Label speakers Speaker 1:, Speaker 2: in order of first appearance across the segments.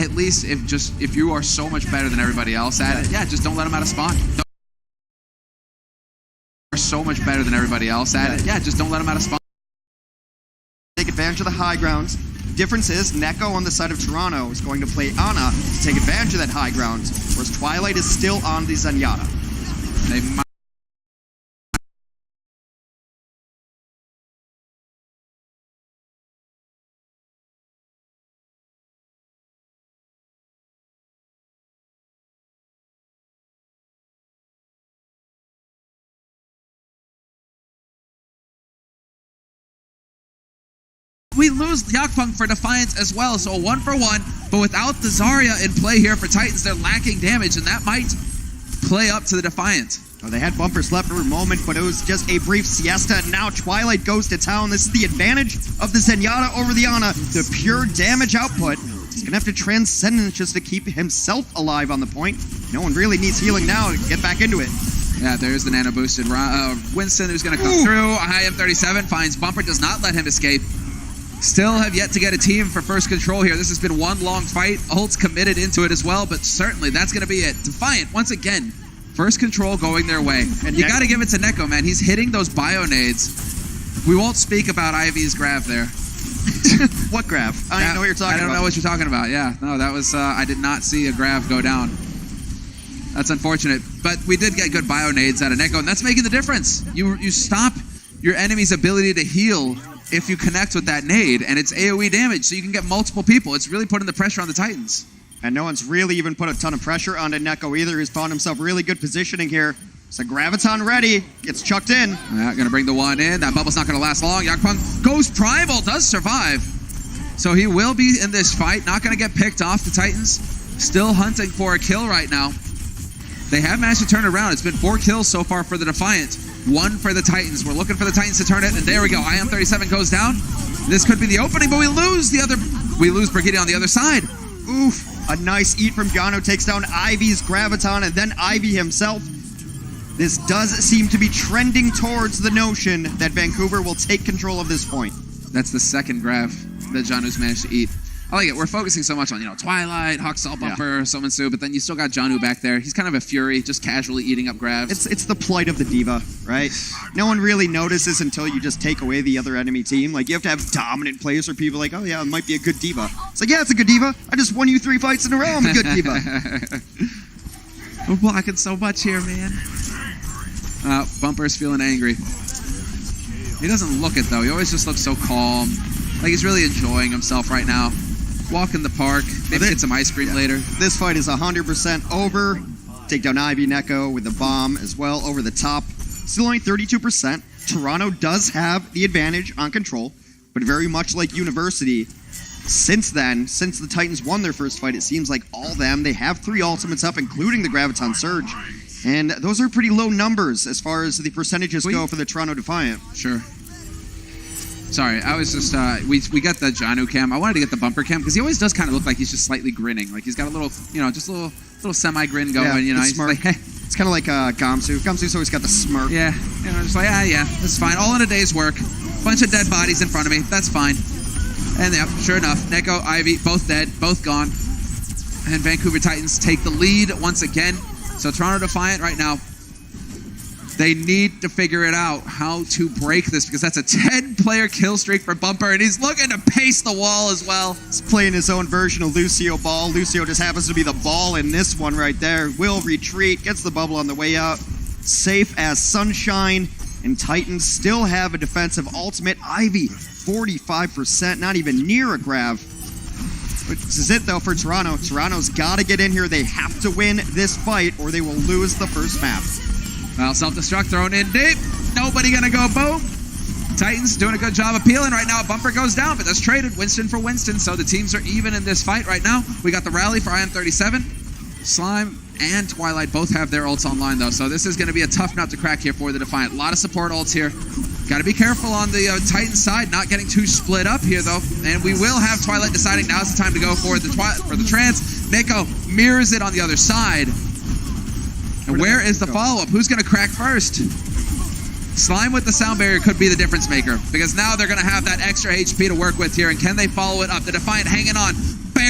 Speaker 1: at least if you are so much better than everybody else at it, yeah, just don't let them out of spawn. Are so much better than everybody else at it, yeah, just don't let them out of spawn.
Speaker 2: Take advantage of the high grounds. Difference is, Neko on the side of Toronto is going to play Ana to take advantage of that high ground, whereas Twilight is still on the Zenyatta.
Speaker 1: They might. We lose Yakpunk for Defiant as well, so 1-for-1, but without the Zarya in play here for Titans, they're lacking damage, and that might play up to the Defiant.
Speaker 2: Oh, they had Bumper slept for a moment, but it was just a brief siesta, and now Twilight goes to town. This is the advantage of the Zenyatta over the Ana. The pure damage output. He's going to have to transcend it just to keep himself alive on the point. No one really needs healing now to get back into it.
Speaker 1: Yeah, there's the nano boosted Winston who's going to come through. IM37 finds Bumper, does not let him escape. Still have yet to get a team for first control here. This has been one long fight. Ult's committed into it as well, but certainly that's going to be it. Defiant, once again, first control going their way. And you got to give it to Neko, man. He's hitting those bio nades. We won't speak about Ivy's grab there.
Speaker 2: What grab? I don't even know what you're talking about.
Speaker 1: I don't know what you're talking about. Yeah, no, that was, I did not see a grab go down. That's unfortunate. But we did get good bio nades out of Neko, and that's making the difference. You stop your enemy's ability to heal if you connect with that nade, and it's AoE damage, so you can get multiple people. It's really putting the pressure on the Titans.
Speaker 2: And no one's really even put a ton of pressure onto Neko either. He's found himself really good positioning here. So Graviton ready, gets chucked in.
Speaker 1: Yeah, gonna bring the one in. That bubble's not gonna last long. Yakpunk goes primal, does survive. So he will be in this fight, not gonna get picked off. The Titans still hunting for a kill right now. They have managed to turn it around. It's been 4 kills so far for the Defiant. 1 for the Titans. We're looking for the Titans to turn it, and there we go. IM37 goes down. This could be the opening, but we lose Brigitte on the other side.
Speaker 2: Oof, a nice eat from Gano takes down Ivy's Graviton, and then Ivy himself. This does seem to be trending towards the notion that Vancouver will take control of this point.
Speaker 1: That's the second grav that Janu's managed to eat. I like it. We're focusing so much on, Twilight, Hawk Salt Bumper, Somansu, but then you still got Janu back there. He's kind of a fury, just casually eating up grabs.
Speaker 2: It's the plight of the diva, right? No one really notices until you just take away the other enemy team. Like, you have to have dominant players where people are like, oh yeah, it might be a good diva. It's like, yeah, it's a good diva. I just won you 3 fights in a row. I'm a good diva.
Speaker 1: We're blocking so much here, man. Bumper's feeling angry. He doesn't look it, though. He always just looks so calm. Like he's really enjoying himself right now. Walk in the park, maybe get some ice cream later.
Speaker 2: This fight is 100% over. Take down Ivy Neko with the bomb as well over the top. Still only 32%. Toronto does have the advantage on control, but very much like University, since the Titans won their first fight, it seems like all them, they have 3 ultimates up, including the Graviton Surge. And those are pretty low numbers as far as the percentages go for the Toronto Defiant.
Speaker 1: Sure. Sorry, I was just, we got the Janu cam. I wanted to get the Bumper cam because he always does kind of look like he's just slightly grinning. Like he's got a little, just a little semi-grin going,
Speaker 2: Yeah,
Speaker 1: He's
Speaker 2: smirk.
Speaker 1: like,
Speaker 2: It's kind of like Gamsu. Gamsu's always got the smirk.
Speaker 1: Yeah, just like, yeah, that's fine. All in a day's work. Bunch of dead bodies in front of me. That's fine. And yeah, sure enough, Neko, Ivy, both dead, both gone. And Vancouver Titans take the lead once again. So Toronto Defiant right now, they need to figure it out how to break this because that's a 10-player kill streak for Bumper, and he's looking to pace the wall as well.
Speaker 2: He's playing his own version of Lucio Ball. Lucio just happens to be the ball in this one right there. Will retreat, gets the bubble on the way out. Safe as sunshine, and Titans still have a defensive ultimate. Ivy, 45%, not even near a grab. This is it, though, for Toronto. Toronto's got to get in here. They have to win this fight, or they will lose the first map.
Speaker 1: Well, self-destruct thrown in deep. Nobody gonna go boom. Titans doing a good job of peeling right now. Bumper goes down, but that's traded Winston for Winston, so the teams are even in this fight right now. We got the rally for IM37. Slime and Twilight both have their ults online, though, so this is going to be a tough nut to crack here for the Defiant. A lot of support ults here. Got to be careful on the Titan side, not getting too split up here, though. And we will have Twilight deciding now's the time to go for the trance. Neko mirrors it on the other side. And where is the follow-up? Who's going to crack first? Slime with the sound barrier could be the difference maker, because now they're going to have that extra HP to work with here, and can they follow it up? The Defiant hanging on,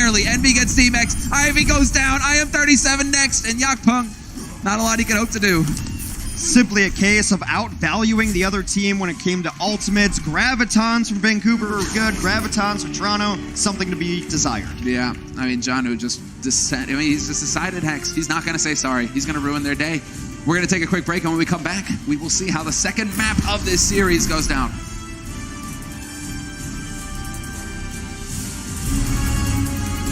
Speaker 1: barely. Envy gets D-Max. Ivy goes down. I am 37 next. And Yakpung, not a lot he can hope to do.
Speaker 2: Simply a case of outvaluing the other team when it came to ultimates. Gravitons from Vancouver are good. Gravitons from Toronto, something to be desired.
Speaker 1: Yeah, I mean, Janu he's just decided, Hex. He's not going to say sorry. He's going to ruin their day. We're going to take a quick break, and when we come back, we will see how the second map of this series goes down.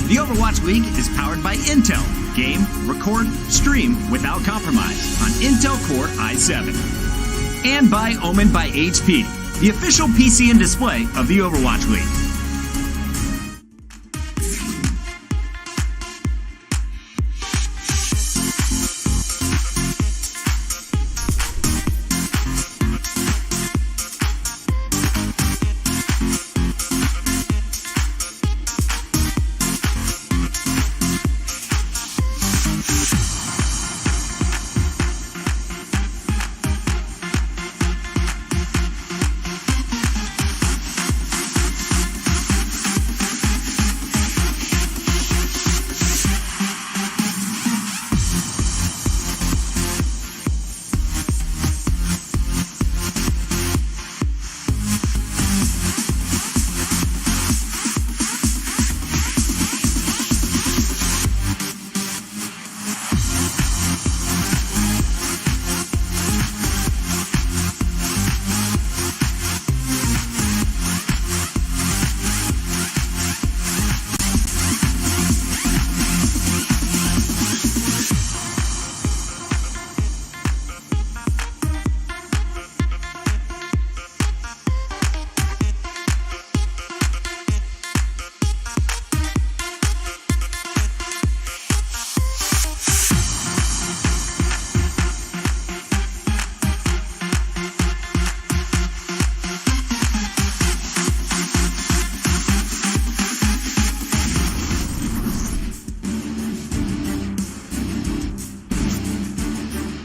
Speaker 3: The Overwatch League is powered by Intel. Game, record, stream without compromise on Intel Core i7. And by Omen by HP, the official PC and display of the Overwatch League.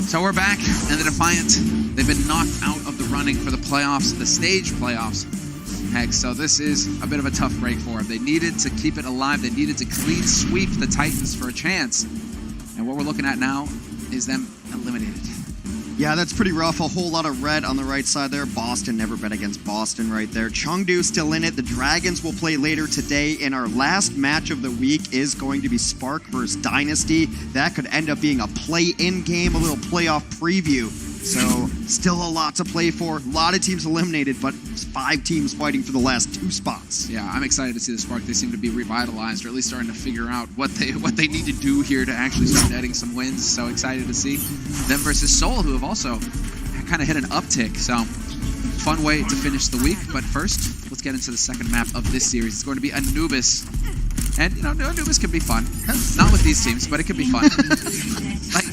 Speaker 1: So we're back, and the Defiant, they've been knocked out of the running for the playoffs, the stage playoffs. Heck, so this is a bit of a tough break for them. They needed to keep it alive. They needed to clean sweep the Titans for a chance. And what we're looking at now is them eliminated.
Speaker 2: Yeah, that's pretty rough. A whole lot of red on the right side there. Boston, never bet against Boston right there. Chengdu still in it. The Dragons will play later today. And our last match of the week is going to be Spark versus Dynasty. That could end up being a play-in game, a little playoff preview. So still a lot to play for. A lot of teams eliminated, but 5 teams fighting for the last 2 spots.
Speaker 1: Yeah, I'm excited to see the Spark. They seem to be revitalized, or at least starting to figure out what they need to do here to actually start netting some wins. So excited to see them versus Seoul, who have also kind of hit an uptick. So fun way to finish the week. But first, let's get into the second map of this series. It's going to be Anubis. And, you know, Anubis can be fun. Not with these teams, but it can be fun.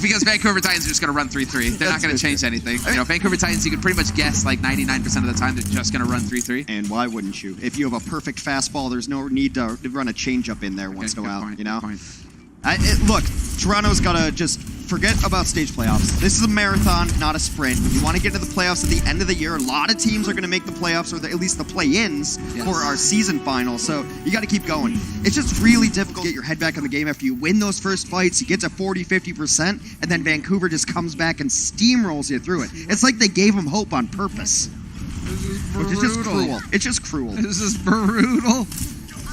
Speaker 1: Because Vancouver Titans are just going to run 3-3. They're not going to change anything. You know, Vancouver Titans, you can pretty much guess like 99% of the time they're just going to run 3-3.
Speaker 2: And why wouldn't you? If you have a perfect fastball, there's no need to run a changeup in there once in a while, you know? Look, Toronto's got to just forget about stage playoffs. This is a marathon, not a sprint. You want to get into the playoffs at the end of the year. A lot of teams are going to make the playoffs, or at least the play-ins for our season final. So you got to keep going. It's just really difficult to get your head back on the game after you win those first fights. You get to 40-50%, and then Vancouver just comes back and steamrolls you through it. It's like they gave them hope on purpose. Which is just cruel. It's just cruel.
Speaker 1: This is brutal.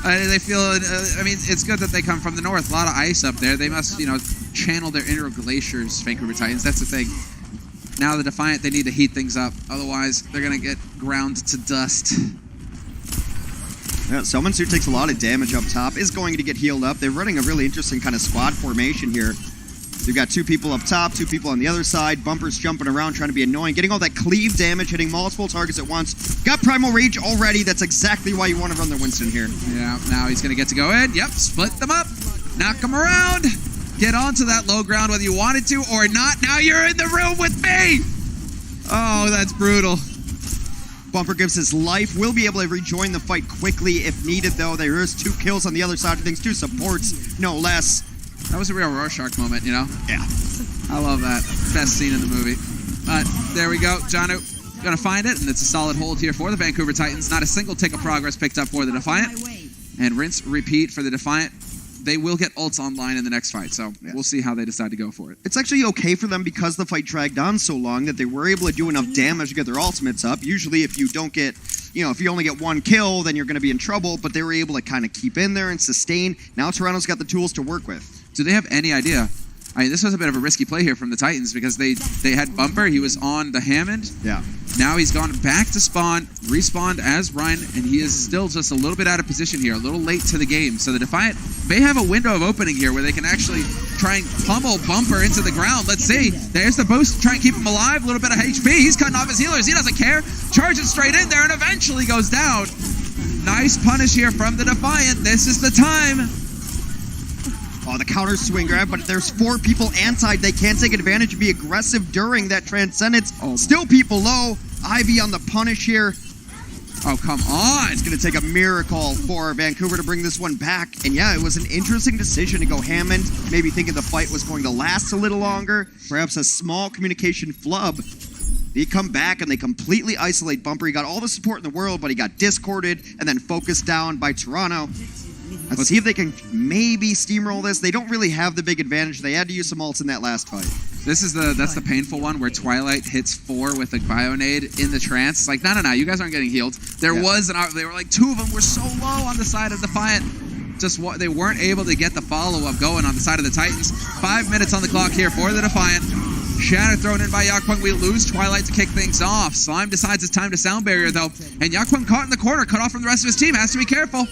Speaker 1: They feel, I mean, it's good that they come from the north. A lot of ice up there. They must, you know, channel their inner glaciers, Vancouver Titans. That's the thing. Now the Defiant, they need to heat things up. Otherwise, they're going to get ground to dust.
Speaker 2: Yeah, Someone who takes a lot of damage up top is going to get healed up. They're running a really interesting kind of squad formation here. They've got 2 people up top, 2 people on the other side. Bumpers jumping around, trying to be annoying. Getting all that cleave damage, hitting multiple targets at once. Got Primal Rage already. That's exactly why you want to run the Winston here.
Speaker 1: Yeah, now he's going to get to go in. Yep, split them up. Knock them around. Get onto that low ground whether you wanted to or not. Now you're in the room with me. Oh, that's brutal.
Speaker 2: Bumper gives his life. Will be able to rejoin the fight quickly if needed, though. There is 2 kills on the other side of things. 2 supports, no less.
Speaker 1: That was a real Rorschach moment, you know?
Speaker 2: Yeah.
Speaker 1: I love that. Best scene in the movie. But there we go. Janu going to find it, and it's a solid hold here for the Vancouver Titans. Not a single tick of progress picked up for the Defiant. And rinse, repeat for the Defiant. they will get ults online in the next fight. So we'll see how they decide to go for it.
Speaker 2: It's actually okay for them because the fight dragged on so long that they were able to do enough damage to get their ultimates up. Usually if you don't get, if you only get one kill, then you're going to be in trouble, but they were able to kind of keep in there and sustain. Now Toronto's got the tools to work with.
Speaker 1: Do they have any idea? I mean, this was a bit of a risky play here from the Titans because they had Bumper. He was on the Hammond.
Speaker 2: Yeah.
Speaker 1: Now he's gone back to spawn, respawned as Ryan, and he is still just a little bit out of position here, a little late to the game. So the Defiant may have a window of opening here where they can actually try and pummel Bumper into the ground. Let's see. There's the boost to try and keep him alive. A little bit of HP. He's cutting off his healers. He doesn't care. Charges straight in there and eventually goes down. Nice punish here from the Defiant. This is the time.
Speaker 2: Oh, the counter swing grab, but there's 4 people anti. They can't take advantage and be aggressive during that Transcendence. Still people low. Ivy on the punish here.
Speaker 1: Oh, come on.
Speaker 2: It's going to take a miracle for Vancouver to bring this one back. And yeah, it was an interesting decision to go Hammond, maybe thinking the fight was going to last a little longer. Perhaps a small communication flub. They come back and they completely isolate Bumper. He got all the support in the world, but he got discorded and then focused down by Toronto. Let's see if they can maybe steamroll this. They don't really have the big advantage. They had to use some ults in that last fight.
Speaker 1: That's the painful one where Twilight hits 4 with a Bionade in the trance. It's like, no, you guys aren't getting healed. They were like 2 of them were so low on the side of Defiant. Just what they weren't able to get the follow-up going on the side of the Titans. 5 minutes on the clock here for the Defiant. Shatter thrown in by Yakpung. We lose Twilight to kick things off. Slime decides it's time to sound barrier though. And Yakpung caught in the corner, cut off from the rest of his team. Has to be careful.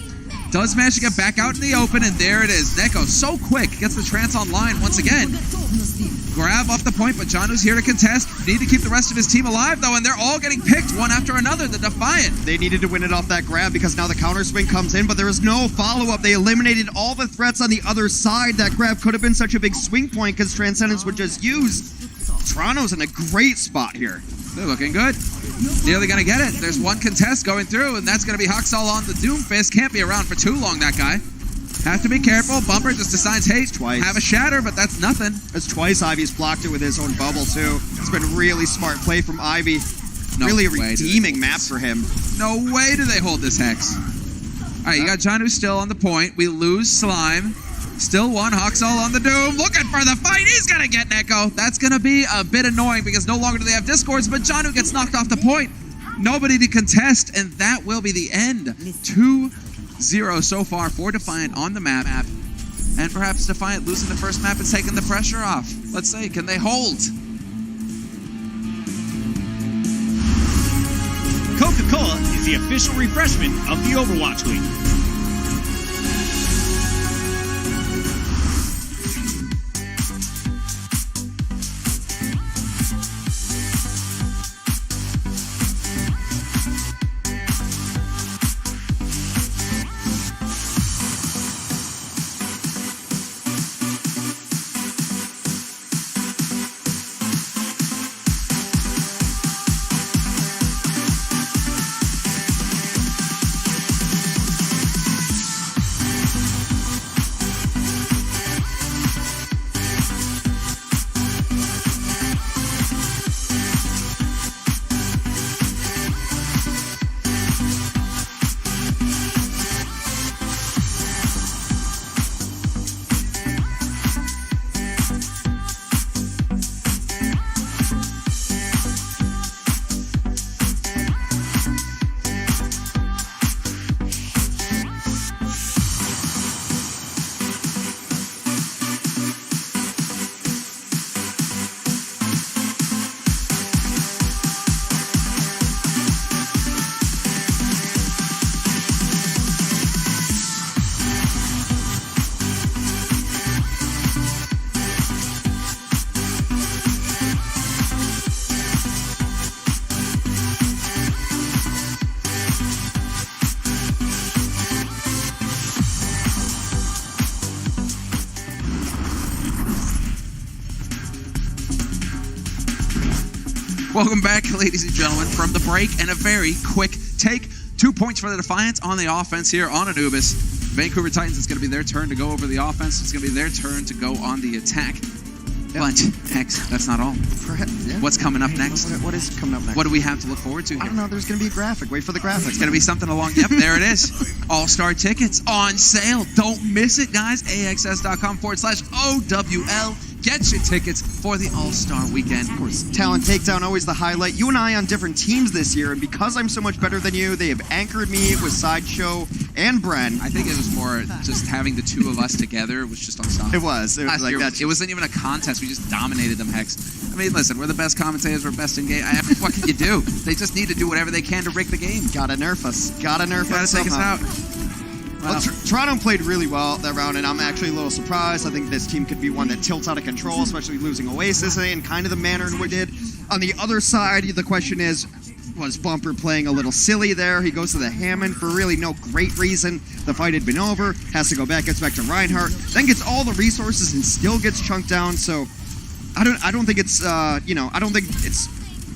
Speaker 1: Does manage to get back out in the open, and there it is. Neko so quick, gets the trance online once again. Grab off the point, but Janu's here to contest. Need to keep the rest of his team alive, though, and they're all getting picked one after another. The Defiant.
Speaker 2: They needed to win it off that grab because now the counter swing comes in, but there was no follow-up. They eliminated all the threats on the other side. That grab could have been such a big swing point because Transcendence would just use. Toronto's in a great spot here.
Speaker 1: They're looking good. Nearly going to get it. There's one contest going through, and that's going to be Huxall on the Doomfist. Can't be around for too long, that guy. Have to be careful. Bumper just decides, hey,
Speaker 2: twice.
Speaker 1: Have a shatter, but that's nothing.
Speaker 2: That's twice Ivy's blocked it with his own bubble, too. It's been really smart play from Ivy. Really a redeeming map for him.
Speaker 1: No way do they hold this Hex. All right, you got Janu still on the point. We lose Slime. Still one. Huxall on the Doom. Looking for the fight. He's going to get Neko. That's going to be a bit annoying because no longer do they have Discords, but Janu gets knocked off the point. Nobody to contest, and that will be the end. 2-0 so far for Defiant on the map. And perhaps Defiant losing the first map is taking the pressure off. Let's see, can they hold?
Speaker 3: Coca-Cola is the official refreshment of the Overwatch League.
Speaker 1: Welcome back, ladies and gentlemen, from the break, and a very quick take. 2 points for the Defiant on the offense here on Anubis. Vancouver Titans, it's going to be their turn to go over the offense. It's going to be their turn to go on the attack. But, Hex, that's not all. What's coming up next?
Speaker 2: What is coming up next?
Speaker 1: What do we have to look forward to here?
Speaker 2: I don't know. There's going to be a graphic. Wait for the graphic.
Speaker 1: It's going to be something along... Yep, there it is. All-Star tickets on sale. Don't miss it, guys. AXS.com/OWL. Get your tickets for the All-Star Weekend.
Speaker 2: Of course, Talent Takedown, always the highlight. You and I on different teams this year, and because I'm so much better than you, they have anchored me with Sideshow and Bren.
Speaker 1: I think it was more just having the two of us together was just unstoppable.
Speaker 2: It was like that.
Speaker 1: It wasn't even a contest. We just dominated them, Hex. I mean, listen, we're the best commentators. We're best in game. What can you do? They just need to do whatever they can to rig the game.
Speaker 2: Gotta nerf us. Gotta take us
Speaker 1: out.
Speaker 2: Well, Toronto played really well that round, and I'm actually a little surprised. I think this team could be one that tilts out of control, especially losing Oasis in kind of the manner in which it did. On the other side, the question is, was Bumper playing a little silly there? He goes to the Hammond for really no great reason. The fight had been over, has to go back, gets back to Reinhardt, then gets all the resources and still gets chunked down. So I don't think it's I don't think it's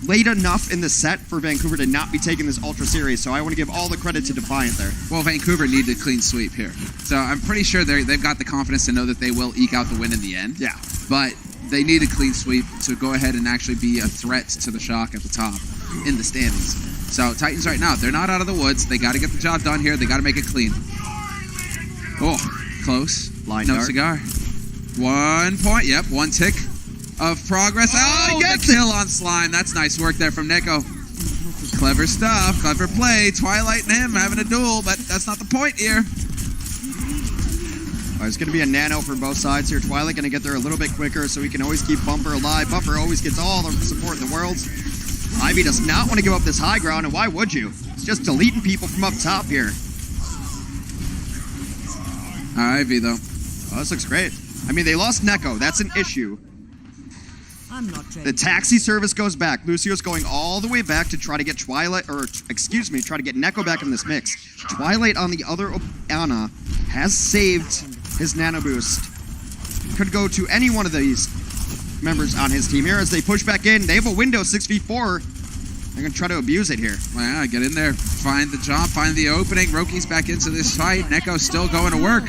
Speaker 2: late enough in the set for Vancouver to not be taking this ultra serious, so I want to give all the credit to Defiant there.
Speaker 1: Well, Vancouver needed a clean sweep here. So I'm pretty sure they've got the confidence to know that they will eke out the win in the end.
Speaker 2: Yeah.
Speaker 1: But they need a clean sweep to go ahead and actually be a threat to the Shock at the top in the standings. So Titans right now, they're not out of the woods. They got to get the job done here. They got to make it clean. Oh, close.
Speaker 2: Line
Speaker 1: no
Speaker 2: dart.
Speaker 1: cigar. 1 point. Yep, one tick of progress. Oh, the kill on Slime. That's nice work there from Neko. Clever stuff. Clever play. Twilight and him having a duel, but that's not the point here.
Speaker 2: It's going to be a nano for both sides here. Twilight going to get there a little bit quicker so he can always keep Bumper alive. Bumper always gets all the support in the world. Ivy does not want to give up this high ground, and why would you? It's just deleting people from up top here.
Speaker 1: Ivy, though.
Speaker 2: Oh, this looks great. I mean, they lost Neko. That's an issue. The taxi service goes back. Lucio's going all the way back to try to get Twilight, try to get Neko back in this mix. Twilight on the other Ana has saved his nano boost. Could go to any one of these members on his team here as they push back in. They have a window, 6v4. They're going to try to abuse it here.
Speaker 1: Well, yeah, get in there. Find the job, find the opening. Roki's back into this fight. Neko's still going to work.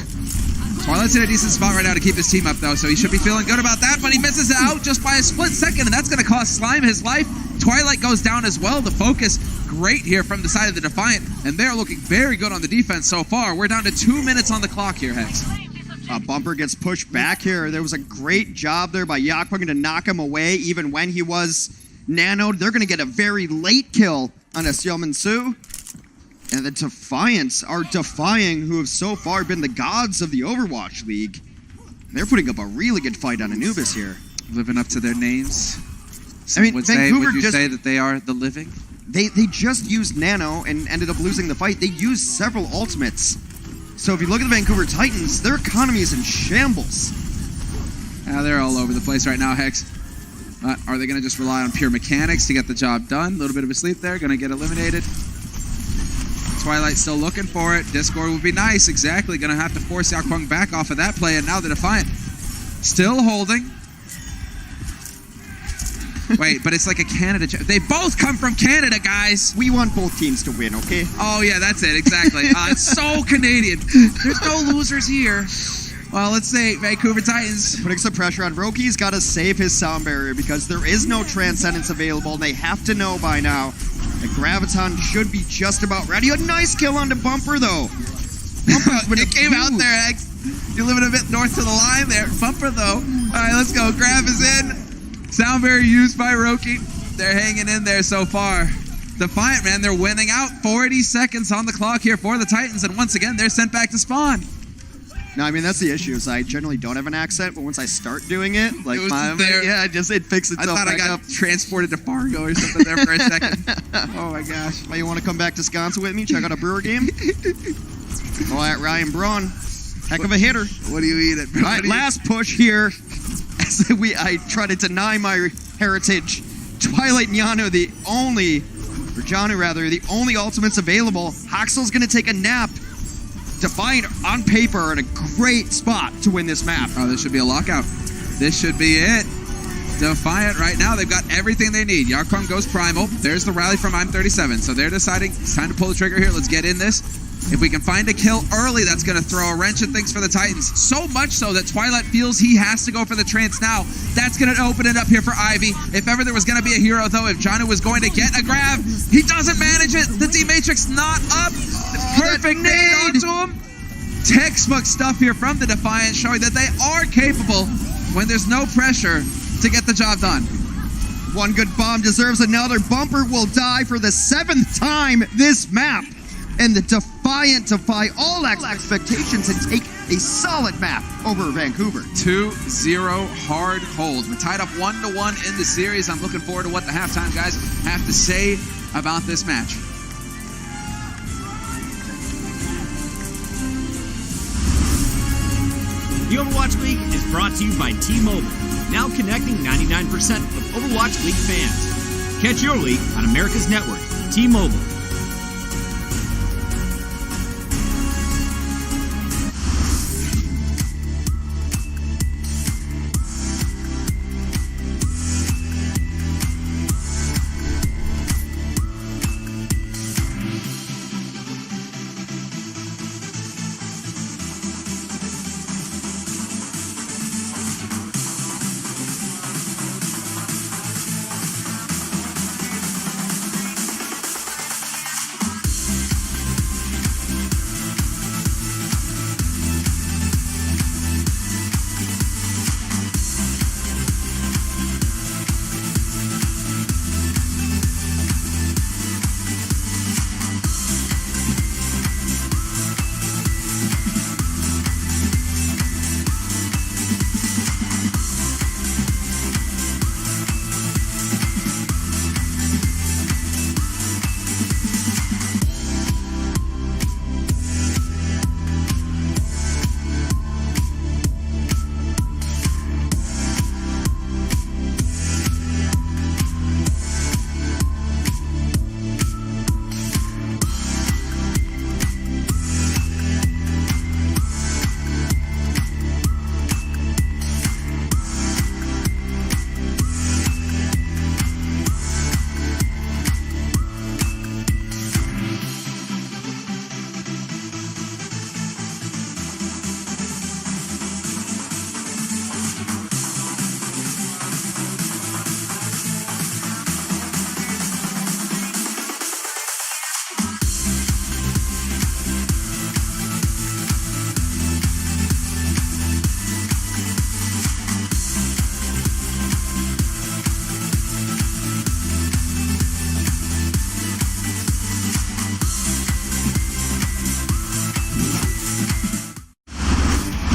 Speaker 1: Twilight's in a decent spot right now to keep his team up, though, so he should be feeling good about that, but he misses it out just by a split second, and that's going to cost Slime his life. Twilight goes down as well. The focus, great here from the side of the Defiant, and they're looking very good on the defense so far. We're down to 2 minutes on the clock here, Hex.
Speaker 2: Bumper gets pushed back here. There was a great job there by Yakpung to knock him away, even when he was nanoed. They're going to get a very late kill on a Xiaominsu. And the Defiants are defying who have so far been the gods of the Overwatch League. They're putting up a really good fight on Anubis here.
Speaker 1: Living up to their names.
Speaker 2: I mean,
Speaker 1: would
Speaker 2: Vancouver
Speaker 1: you say that they are the living?
Speaker 2: They just used Nano and ended up losing the fight. They used several ultimates. So if you look at the Vancouver Titans, their economy is in shambles.
Speaker 1: They're all over the place right now, Hex. Are they going to just rely on pure mechanics to get the job done? A little bit of a sleep there. Going to get eliminated. Twilight still looking for it. Discord would be nice. Exactly. Going to have to force Yakpung back off of that play. And now the Defiant still holding. Wait, but it's like a Canada... They both come from Canada, guys.
Speaker 2: We want both teams to win, okay?
Speaker 1: Oh, yeah, that's it. Exactly. It's so Canadian. There's no losers here. Well, let's see. Vancouver Titans.
Speaker 2: Putting some pressure on Roki's got to save his sound barrier because there is no Transcendence available. And they have to know by now that Graviton should be just about ready. A nice kill onto Bumper, though.
Speaker 1: It came out there. You're living a bit north to the line there. Bumper, though. All right, let's go. Grav is in. Sound barrier used by Roki. They're hanging in there so far. Defiant, man, they're winning out. 40 seconds on the clock here for the Titans. And once again, they're sent back to spawn.
Speaker 2: No, I mean, that's the issue, is I generally don't have an accent, but once I start doing it, like, it fixes itself.
Speaker 1: I thought I got transported to Fargo or something there for a second. Oh, my gosh.
Speaker 2: Well, you want to come back to Wisconsin with me? Check out a Brewer game? Oh, at Ryan Braun. Heck of a hitter.
Speaker 1: What do you eat it?
Speaker 2: All right, last push here. As I try to deny my heritage. Twilight and Janu, the only ultimates available. Hoxel's going to take a nap. Defiant on paper are in a great spot to win this map.
Speaker 1: Oh, this should be a lockout. This should be it. Defiant right now, they've got everything they need. Yakpung goes primal. There's the rally from I'm37. So they're deciding it's time to pull the trigger here. Let's get in this. If we can find a kill early, that's going to throw a wrench in things for the Titans. So much so that Twilight feels he has to go for the trance now. That's going to open it up here for Ivy. If ever there was going to be a hero, though, if Janu was going to get a grab, he doesn't manage it. The D-Matrix not up. Perfect nade onto him. Textbook stuff here from the Defiant, showing that they are capable when there's no pressure to get the job done.
Speaker 2: One good bomb deserves another. Bumper will die for the 7th time this map. And the Defiant defy all expectations and take a solid map over Vancouver.
Speaker 1: 2-0 hard hold. We're tied up 1-1 in the series. I'm looking forward to what the halftime guys have to say about this match.
Speaker 3: The Overwatch League is brought to you by T-Mobile, now connecting 99% of Overwatch League fans. Catch your league on America's network, T-Mobile.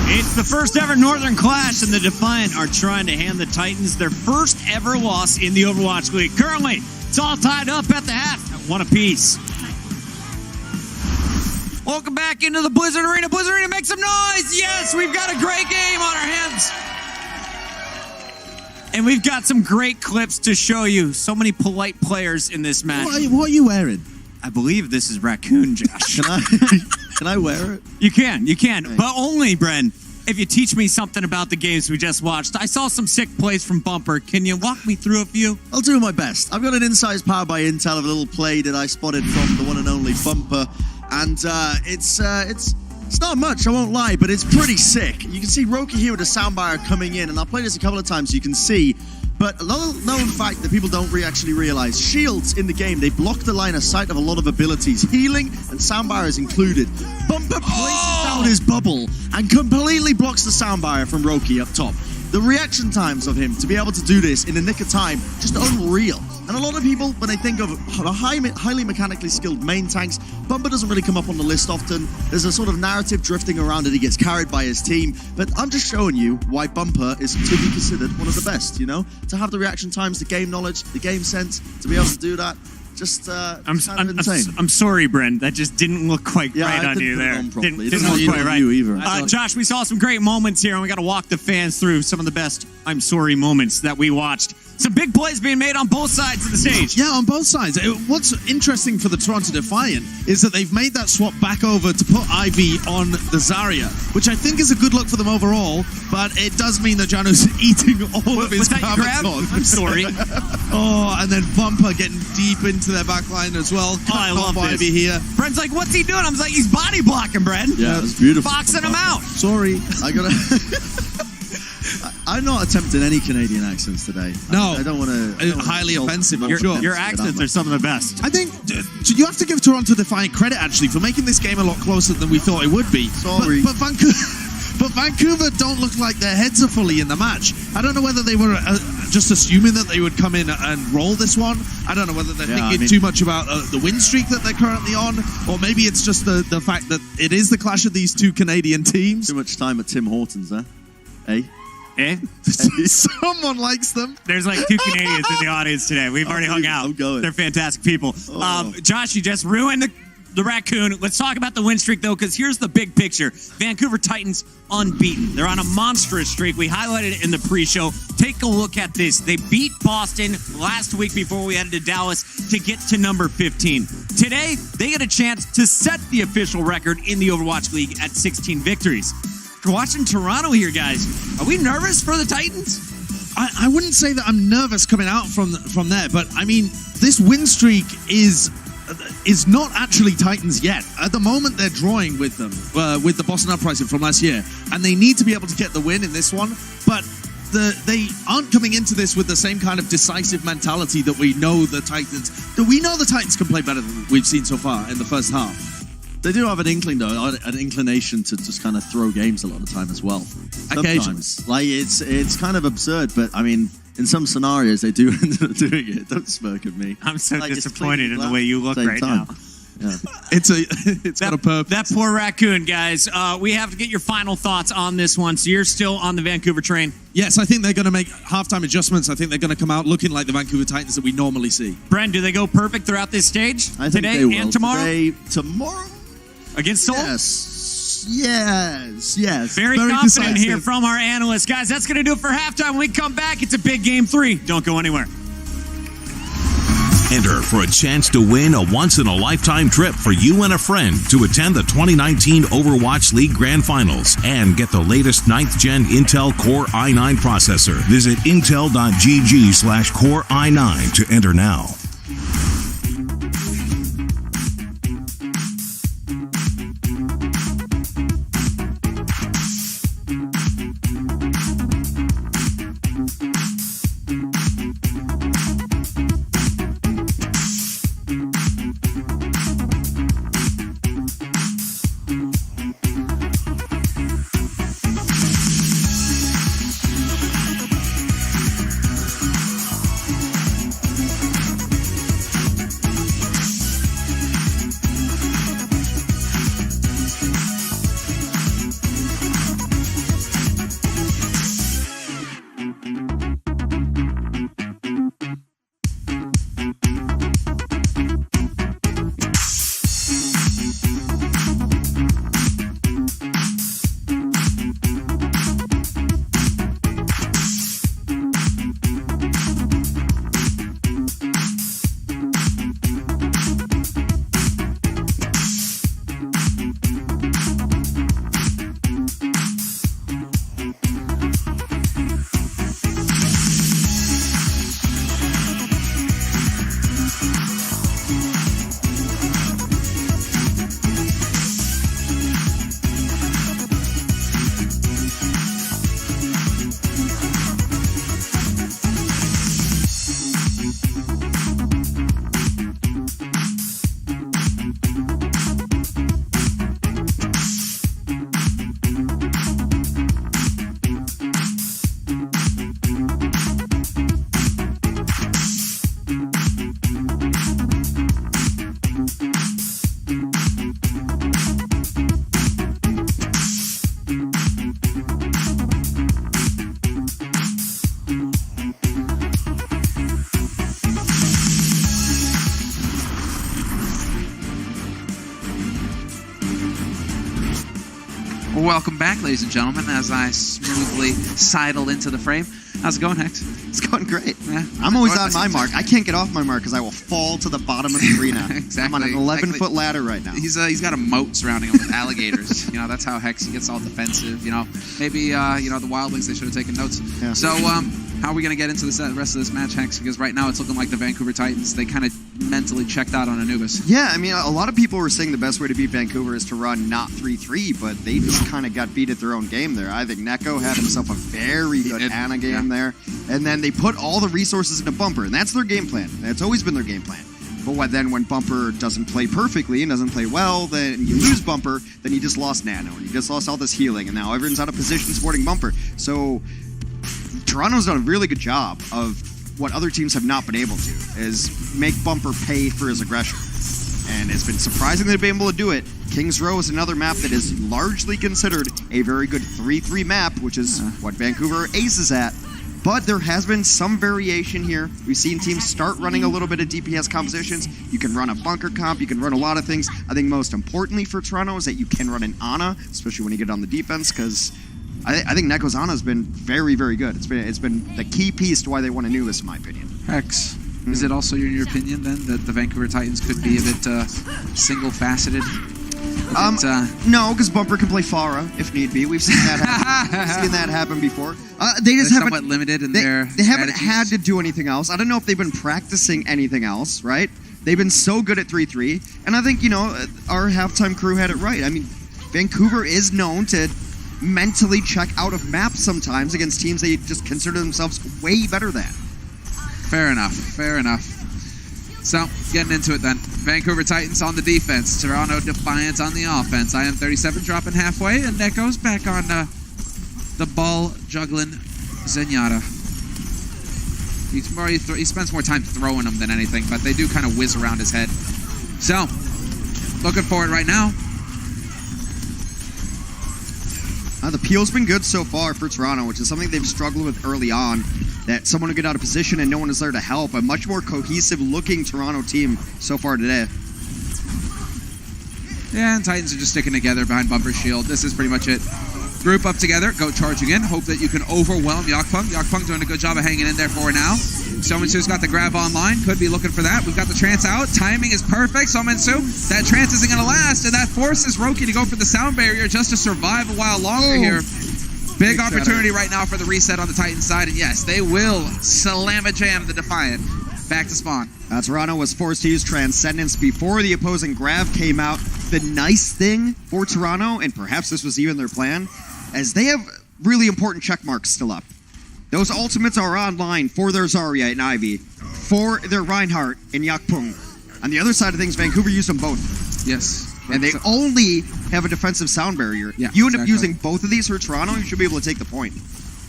Speaker 4: It's the first ever Northern Clash, and the Defiant are trying to hand the Titans their first ever loss in the Overwatch League. Currently, it's all tied up at the half at 1 apiece. Welcome back into the Blizzard Arena. Blizzard Arena, make some noise! Yes, we've got a great game on our hands. And we've got some great clips to show you. So many polite players in this match.
Speaker 5: What are you wearing?
Speaker 4: I believe this is raccoon, Josh.
Speaker 5: Can I wear it?
Speaker 4: You can.
Speaker 5: Thanks.
Speaker 4: But only, Bren, if you teach me something about the games we just watched. I saw some sick plays from Bumper. Can you walk me through a few?
Speaker 5: I'll do my best. I've got an insights powered by Intel of a little play that I spotted from the one and only Bumper. And it's not much, I won't lie, but it's pretty sick. You can see Roki here with a soundbar coming in, and I'll play this a couple of times so you can see. But a little known fact that people don't actually realize, shields in the game, they block the line of sight of a lot of abilities. Healing and soundbar is included. Bumper places down his bubble and completely blocks the soundbar from Roki up top. The reaction times of him to be able to do this in the nick of time, just unreal. And a lot of people, when they think of highly mechanically skilled main tanks, Bumper doesn't really come up on the list often. There's a sort of narrative drifting around that he gets carried by his team. But I'm just showing you why Bumper is to be considered one of the best, you know? To have the reaction times, the game knowledge, the game sense, to be able to do that. Just
Speaker 4: I'm sorry, Bren. That just didn't look quite right on you there. Didn't look quite right.
Speaker 5: You either.
Speaker 4: Josh, we saw some great moments here, and we got to walk the fans through some of the best I'm sorry moments that we watched. Some big plays being made on both sides of the stage.
Speaker 5: Yeah, on both sides. What's interesting for the Toronto Defiant is that they've made that swap back over to put Ivy on the Zarya, which I think is a good look for them overall, but it does mean that Jano's eating all of his
Speaker 4: Was that your grab?
Speaker 5: Pavacons.
Speaker 4: I'm sorry.
Speaker 5: Oh, and then Bumper getting deep into their back line as well.
Speaker 4: I love this.
Speaker 5: Ivy here.
Speaker 4: Bren's like, what's he doing? I was like, he's body blocking, Bren.
Speaker 5: Yeah, it's beautiful.
Speaker 4: Boxing him out.
Speaker 5: Sorry, I gotta... I'm not attempting any Canadian accents today.
Speaker 1: No.
Speaker 5: I don't want to...
Speaker 1: Highly offensive, I'm sure.
Speaker 4: Your accents are some of the best.
Speaker 5: I think you have to give Toronto Defiant credit, actually, for making this game a lot closer than we thought it would be.
Speaker 2: Sorry.
Speaker 5: But Vancouver don't look like their heads are fully in the match. I don't know whether they were just assuming that they would come in and roll this one. I don't know whether they're thinking too much about the win streak that they're currently on, or maybe it's just the fact that it is the clash of these two Canadian teams. Too much time at Tim Hortons, huh? Eh?
Speaker 4: Eh?
Speaker 5: Someone likes them.
Speaker 4: There's like 2 Canadians in the audience today. We've already hung out.
Speaker 5: I'm going.
Speaker 4: They're fantastic people. Josh, you just ruined the raccoon. Let's talk about the win streak, though, because here's the big picture. Vancouver Titans unbeaten. They're on a monstrous streak. We highlighted it in the pre-show. Take a look at this. They beat Boston last week before we headed to Dallas to get to number 15. Today, they get a chance to set the official record in the Overwatch League at 16 victories. We're watching Toronto here, guys. Are we nervous for the Titans?
Speaker 5: I wouldn't say that I'm nervous coming out from there, but I mean, this win streak is not actually Titans yet. At the moment, they're drawing with them, with the Boston Uprising from last year, and they need to be able to get the win in this one, but they aren't coming into this with the same kind of decisive mentality that we know the Titans can play better than we've seen so far in the first half. They do have an inkling, though, an inclination to just kind of throw games a lot of the time as well.
Speaker 1: Occasionally.
Speaker 5: Like, it's kind of absurd, but I mean, in some scenarios, they do end up doing it. Don't smirk at me.
Speaker 4: I'm so
Speaker 5: Like, it's
Speaker 4: disappointed in the
Speaker 5: clean
Speaker 4: way you look
Speaker 5: same
Speaker 4: right
Speaker 5: time.
Speaker 4: now.
Speaker 5: Yeah.
Speaker 1: It's got a purpose.
Speaker 4: That poor raccoon, guys. We have to get your final thoughts on this one. So you're still on the Vancouver train.
Speaker 1: Yes, I think they're going to make halftime adjustments. I think they're going to come out looking like the Vancouver Titans that we normally see.
Speaker 4: Bren, do they go perfect throughout this stage?
Speaker 5: I think
Speaker 4: Today
Speaker 5: they will.
Speaker 4: and tomorrow?
Speaker 5: Tomorrow?
Speaker 4: Against Seoul?
Speaker 5: Yes.
Speaker 4: Very confident here from our analysts. Guys, that's going to do it for halftime. When we come back, it's a big game 3. Don't go anywhere.
Speaker 6: Enter for a chance to win a once-in-a-lifetime trip for you and a friend to attend the 2019 Overwatch League Grand Finals and get the latest 9th-gen Intel Core i9 processor. Visit intel.gg/Core i9 to enter now.
Speaker 1: Welcome back, ladies and gentlemen, as I smoothly sidle into the frame. How's it going, Hex?
Speaker 2: It's going great.
Speaker 1: Yeah.
Speaker 2: I'm always on my mark. I can't get off my mark because I will fall to the bottom of the arena.
Speaker 1: Exactly.
Speaker 2: I'm on an 11-foot ladder right now.
Speaker 1: He's got a moat surrounding him with alligators. You know, that's how Hex gets all defensive. You know, maybe the Wild Wings, they should have taken notes.
Speaker 2: Yeah.
Speaker 1: So how are we going to get into the rest of this match, Hex? Because right now it's looking like the Vancouver Titans, they kind of mentally checked out on Anubis.
Speaker 2: Yeah, I mean, a lot of people were saying the best way to beat Vancouver is to run not 3-3, but they just kind of got beat at their own game there. I think Neko had himself a very good Ana game there, and then they put all the resources into Bumper, and that's their game plan. That's always been their game plan. But then when Bumper doesn't play perfectly and doesn't play well, then you lose Bumper, then you just lost Nano, and you just lost all this healing, and now everyone's out of position supporting Bumper. So Toronto's done a really good job of what other teams have not been able to, is make Bumper pay for his aggression. And it's been surprising they've been able to do it. Kings Row is another map that is largely considered a very good 3-3 map, which is what Vancouver aces at. But there has been some variation here. We've seen teams start running a little bit of DPS compositions. You can run a bunker comp. You can run a lot of things. I think most importantly for Toronto is that you can run an Ana, especially when you get on the defense, because I think Neko's Ana has been very, very good. It's been the key piece to why they won Anubis, in my opinion.
Speaker 1: Hex, is it also your opinion then that the Vancouver Titans could be a bit single-faceted?
Speaker 2: No, because Bumper can play Pharah if need be. We've seen that happen. We've seen that happen before. They just
Speaker 1: They're
Speaker 2: haven't
Speaker 1: somewhat limited in
Speaker 2: they haven't
Speaker 1: strategies.
Speaker 2: had to do anything else. I don't know if they've been practicing anything else, right? They've been so good at 3-3, and I think our halftime crew had it right. I mean, Vancouver is known to mentally check out of maps sometimes against teams they just consider themselves way better than.
Speaker 1: Fair enough. So, getting into it then. Vancouver Titans on the defense. Toronto Defiant on the offense. IM37 dropping halfway, and Neko's back on the ball juggling Zenyatta. He spends more time throwing them than anything, but they do kind of whiz around his head. So, looking for it right now.
Speaker 2: The peel's been good so far for Toronto, which is something they've struggled with early on. That someone will get out of position and no one is there to help. A much more cohesive-looking Toronto team so far today.
Speaker 1: Yeah, and Titans are just sticking together behind Bumper Shield. This is pretty much it. Group up together, go charging in. Hope that you can overwhelm Yakpung. Yakpung doing a good job of hanging in there for now. Sominsu's got the grab online. Could be looking for that. We've got the trance out. Timing is perfect. Sominsu, that trance isn't going to last, and that forces Roki to go for the sound barrier just to survive a while longer here. Big opportunity right now for the reset on the Titan side, and yes, they will slam-a-jam the Defiant back to spawn.
Speaker 2: Toronto was forced to use Transcendence before the opposing Grav came out. The nice thing for Toronto, and perhaps this was even their plan, as they have really important check marks still up. Those ultimates are online for their Zarya and Ivy, for their Reinhardt and Yakpung. On the other side of things, Vancouver used them both.
Speaker 1: Yes.
Speaker 2: And they only have a defensive sound barrier.
Speaker 1: Yeah,
Speaker 2: you end up using both of these for Toronto, you should be able to take the point.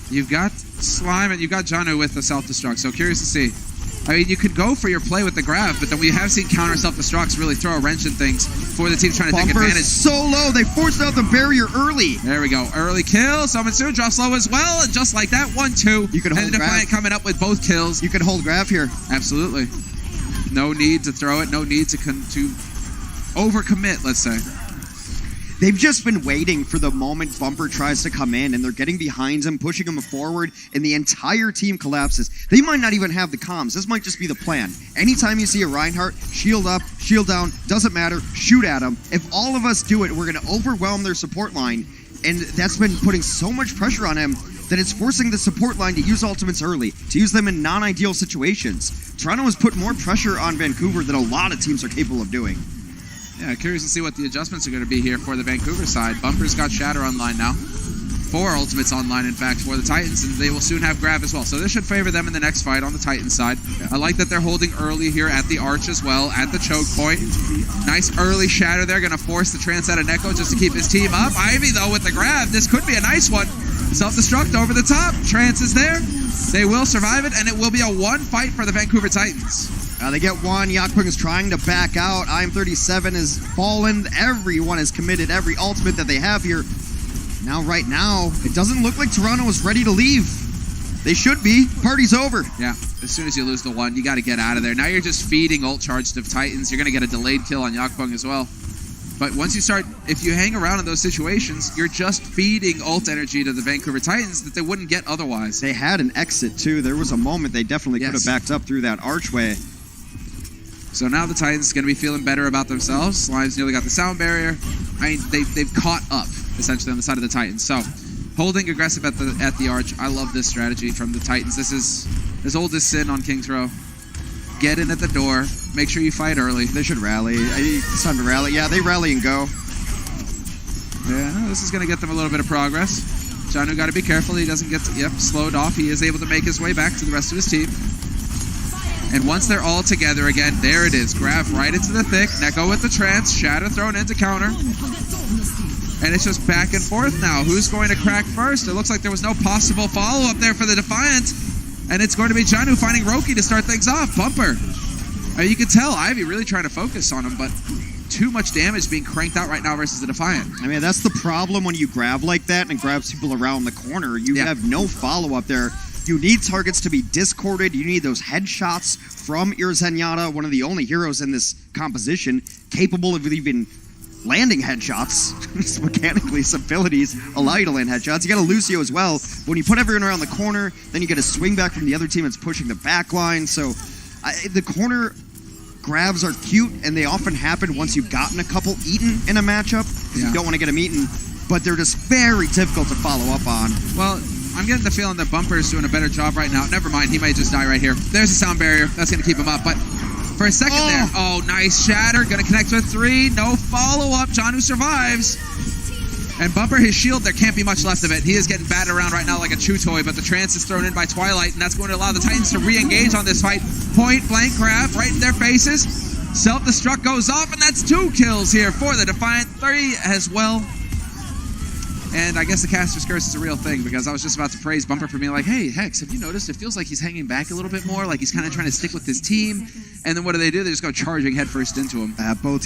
Speaker 1: You've got Slime and you've got Janu with the self-destruct, so curious to see. I mean, you could go for your play with the grab, but then we have seen counter self-destructs really throw a wrench in things for the team trying to take advantage.
Speaker 2: So low, they forced out the barrier early.
Speaker 1: There we go, early kill. Sominsu drops low as well, and just like that, 1-2.
Speaker 2: You can hold
Speaker 1: and the Defiant coming up with both kills.
Speaker 2: You can hold Grav here.
Speaker 1: Absolutely. No need to throw it, no need to overcommit, let's say.
Speaker 2: They've just been waiting for the moment Bumper tries to come in, and they're getting behind him, pushing him forward, and the entire team collapses. They might not even have the comms. This might just be the plan. Anytime you see a Reinhardt, shield up, shield down, doesn't matter, shoot at him. If all of us do it, we're going to overwhelm their support line, and that's been putting so much pressure on him that it's forcing the support line to use ultimates early, to use them in non-ideal situations. Toronto has put more pressure on Vancouver than a lot of teams are capable of doing.
Speaker 1: Yeah, curious to see what the adjustments are going to be here for the Vancouver side. Bumper's got Shatter online now. 4 ultimates online, in fact, for the Titans, and they will soon have Grab as well. So this should favor them in the next fight on the Titan side. Yeah. I like that they're holding early here at the Arch as well, at the choke point. Nice early Shatter there, going to force the trance out of Neko just to keep his team up. Ivy, though, with the Grab, this could be a nice one. Self-destruct over the top. Trance is there. They will survive it, and it will be a 1 fight for the Vancouver Titans.
Speaker 2: They get one. Yakpung is trying to back out. IM37 is fallen. Everyone is committed every ultimate that they have here. Right now, it doesn't look like Toronto is ready to leave. They should be. Party's over.
Speaker 1: Yeah, as soon as you lose the 1, you got to get out of there. Now you're just feeding ult charge to Titans. You're going to get a delayed kill on Yakpung as well. But once you start, if you hang around in those situations, you're just feeding ult energy to the Vancouver Titans that they wouldn't get otherwise.
Speaker 2: They had an exit, too. There was a moment they definitely could have backed up through that archway.
Speaker 1: So now the Titans going to be feeling better about themselves. Slime's nearly got the sound barrier. I mean, they've caught up, essentially, on the side of the Titans. So, holding aggressive at the arch. I love this strategy from the Titans. This is as old as sin on King's Row. Get in at the door. Make sure you fight early.
Speaker 2: They should rally. It's time to rally. Yeah, they rally and go.
Speaker 1: Yeah, this is going to get them a little bit of progress. Janu got to be careful. He doesn't get slowed off. He is able to make his way back to the rest of his team. And once they're all together again, there it is. Grav right into the thick. Neko with the trance. Shatter thrown into counter. And it's just back and forth now. Who's going to crack first? It looks like there was no possible follow-up there for the Defiant. And it's going to be Janu finding Roki to start things off. Bumper. You can tell Ivy really trying to focus on him, but too much damage being cranked out right now versus the Defiant.
Speaker 2: I mean, that's the problem when you grab like that and grabs people around the corner. You have no follow-up there. You need targets to be discorded. You need those headshots from Zenyatta, one of the only heroes in this composition capable of even landing headshots. Mechanically, his abilities allow you to land headshots. You got a Lucio as well. When you put everyone around the corner, then you get a swing back from the other team that's pushing the back line. So the corner grabs are cute, and they often happen once you've gotten a couple eaten in a matchup. You don't want to get them eaten, but they're just very difficult to follow up on.
Speaker 1: Well, I'm getting the feeling that Bumper is doing a better job right now. Never mind, he might just die right here. There's a sound barrier. That's going to keep him up. But for a second there, nice shatter. Going to connect with 3. No follow-up. Janu survives. And Bumper, his shield, there can't be much left of it. He is getting batted around right now like a chew toy, but the trance is thrown in by Twilight, and that's going to allow the Titans to re-engage on this fight. Point blank grab right in their faces. Self-destruct goes off, and that's 2 kills here for the Defiant. 3 as well. And I guess the caster's curse is a real thing, because I was just about to praise Bumper for being like, hey, Hex, have you noticed? It feels like he's hanging back a little bit more, like he's kind of trying to stick with his team. And then what do? They just go charging headfirst into him.
Speaker 2: Both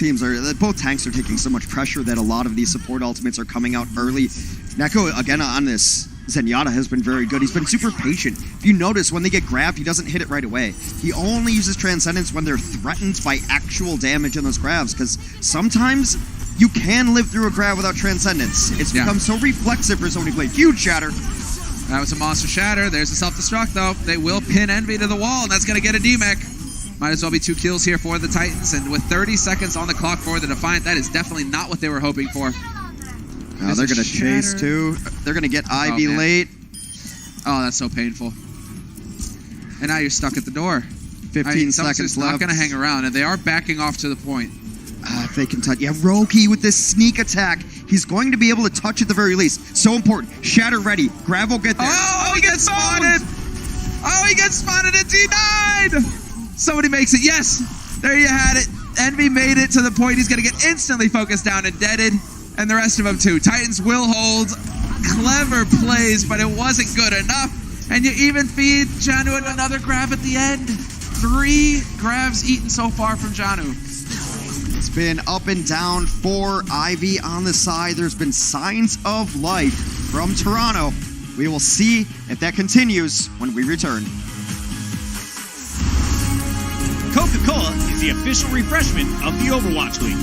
Speaker 2: tanks are taking so much pressure that a lot of these support ultimates are coming out early. Neko, again, on this, Zenyatta has been very good. He's been super patient. If you notice, when they get grabbed, he doesn't hit it right away. He only uses Transcendence when they're threatened by actual damage in those grabs, because sometimes you can live through a grab without Transcendence. It's become so reflexive for so many players. Huge shatter.
Speaker 1: That was a monster shatter. There's a self-destruct, though. They will pin Envy to the wall, and that's going to get a DMEC. Might as well be 2 kills here for the Titans, and with 30 seconds on the clock for the Defiant, that is definitely not what they were hoping for.
Speaker 2: They're going to chase, too. They're going to get Ivy late.
Speaker 1: Oh, that's so painful. And now you're stuck at the door.
Speaker 2: 15 seconds left.
Speaker 1: Not going to hang around, and they are backing off to the point.
Speaker 2: If they can touch. Yeah, Roki with this sneak attack. He's going to be able to touch at the very least. So important. Shatter ready. Grav will get there.
Speaker 1: Oh, he gets spotted. Oh, he gets spotted. It's denied. Somebody makes it. Yes. There you had it. Envy made it to the point. He's going to get instantly focused down and deaded. And the rest of them too. Titans will hold. Clever plays, but it wasn't good enough. And you even feed Janu another grab at the end. 3 grabs eaten so far from Janu.
Speaker 2: It's been up and down for Ivy on the side. There's been signs of life from Toronto. We will see if that continues when we return.
Speaker 3: Coca-Cola is the official refreshment of the Overwatch League.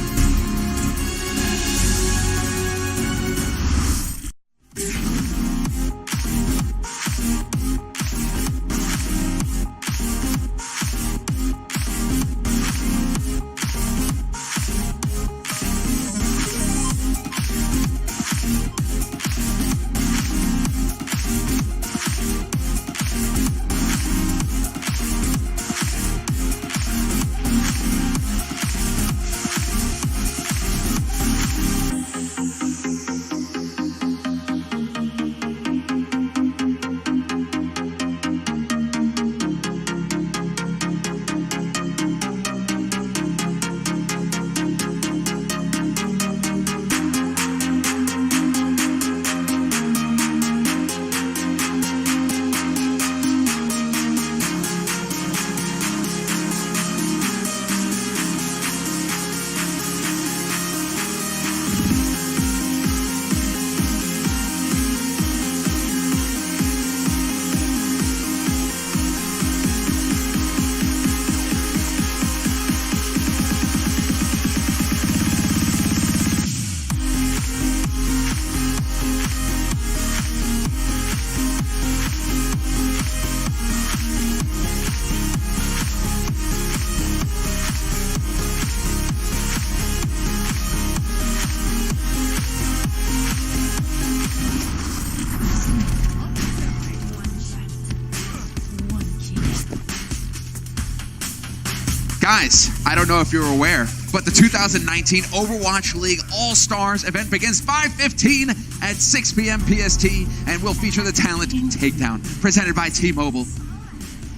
Speaker 1: Guys, I don't know if you're aware, but the 2019 Overwatch League All-Stars event begins 5:15 at 6 p.m. PST and will feature the talent Takedown, presented by T-Mobile.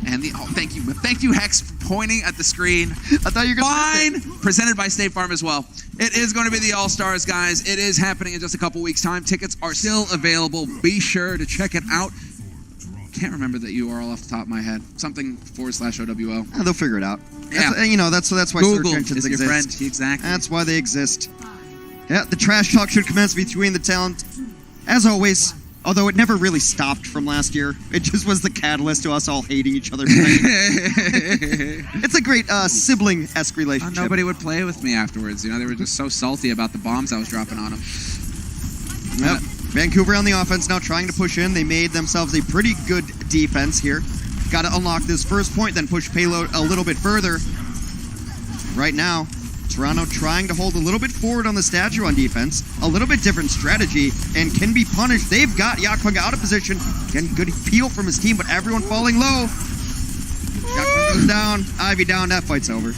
Speaker 1: And thank you, Hex, for pointing at the screen.
Speaker 2: I thought you were going to
Speaker 1: Fine, presented by State Farm as well. It is going to be the All-Stars, guys. It is happening in just a couple weeks' time. Tickets are still available. Be sure to check it out. Can't remember the URL off the top of my head. Something /OWL.
Speaker 2: They'll figure it out.
Speaker 1: Yeah.
Speaker 2: That's why
Speaker 1: Google
Speaker 2: search engines
Speaker 1: is your
Speaker 2: exist.
Speaker 1: friend. Exactly.
Speaker 2: That's why they exist. Yeah, the trash talk should commence between the talent. As always, although it never really stopped from last year. It just was the catalyst to us all hating each other. It's a great sibling-esque relationship.
Speaker 1: Nobody would play with me afterwards. You know, they were just so salty about the bombs I was dropping on them.
Speaker 2: Yep. Vancouver on the offense now trying to push in. They made themselves a pretty good defense here. Got to unlock this first point, then push payload a little bit further. Right now, Toronto trying to hold a little bit forward on the statue on defense. A little bit different strategy and can be punished. They've got Yakpung out of position. Again, good peel from his team, but everyone falling low. Yakpung goes down. Ivy down. That fight's over.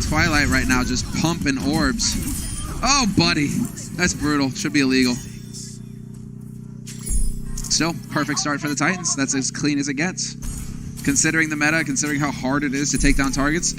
Speaker 1: Twilight right now just pumping orbs. Oh, buddy. That's brutal. Should be illegal. Still, perfect start for the Titans. That's as clean as it gets. Considering the meta, considering how hard it is to take down targets,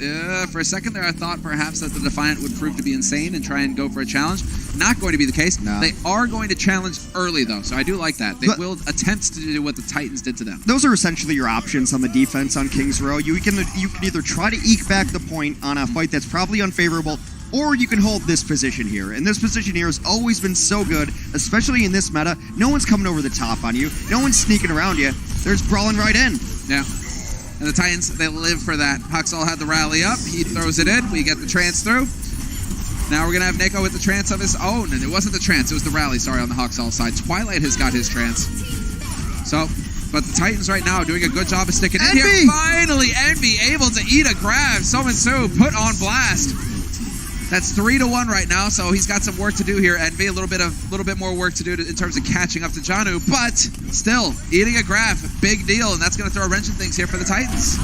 Speaker 1: for a second there I thought perhaps that the Defiant would prove to be insane and try and go for a challenge. Not going to be the case.
Speaker 2: No.
Speaker 1: They are going to challenge early, though, so I do like that. They will attempt to do what the Titans did to them.
Speaker 2: Those are essentially your options on the defense on Kings Row. You can either try to eke back the point on a fight that's probably unfavorable, or you can hold this position here. And this position here has always been so good, especially in this meta. No one's coming over the top on you. No one's sneaking around you. They're just brawling right in.
Speaker 1: Yeah. And the Titans, they live for that. Huxall had the rally up. He throws it in. We get the trance through. Now we're going to have Neko with the trance of his own. And it wasn't the trance. It was the rally, sorry, on the Huxall side. Twilight has got his trance. So, but the Titans right now are doing a good job of sticking in here. Finally, Envy able to eat a grab. Sominsu put on blast. That's 3-1 right now, so he's got some work to do here. Envy, a little bit more work to do in terms of catching up to Janu, but still, eating a grab, big deal, and that's going to throw a wrench in things here for the Titans.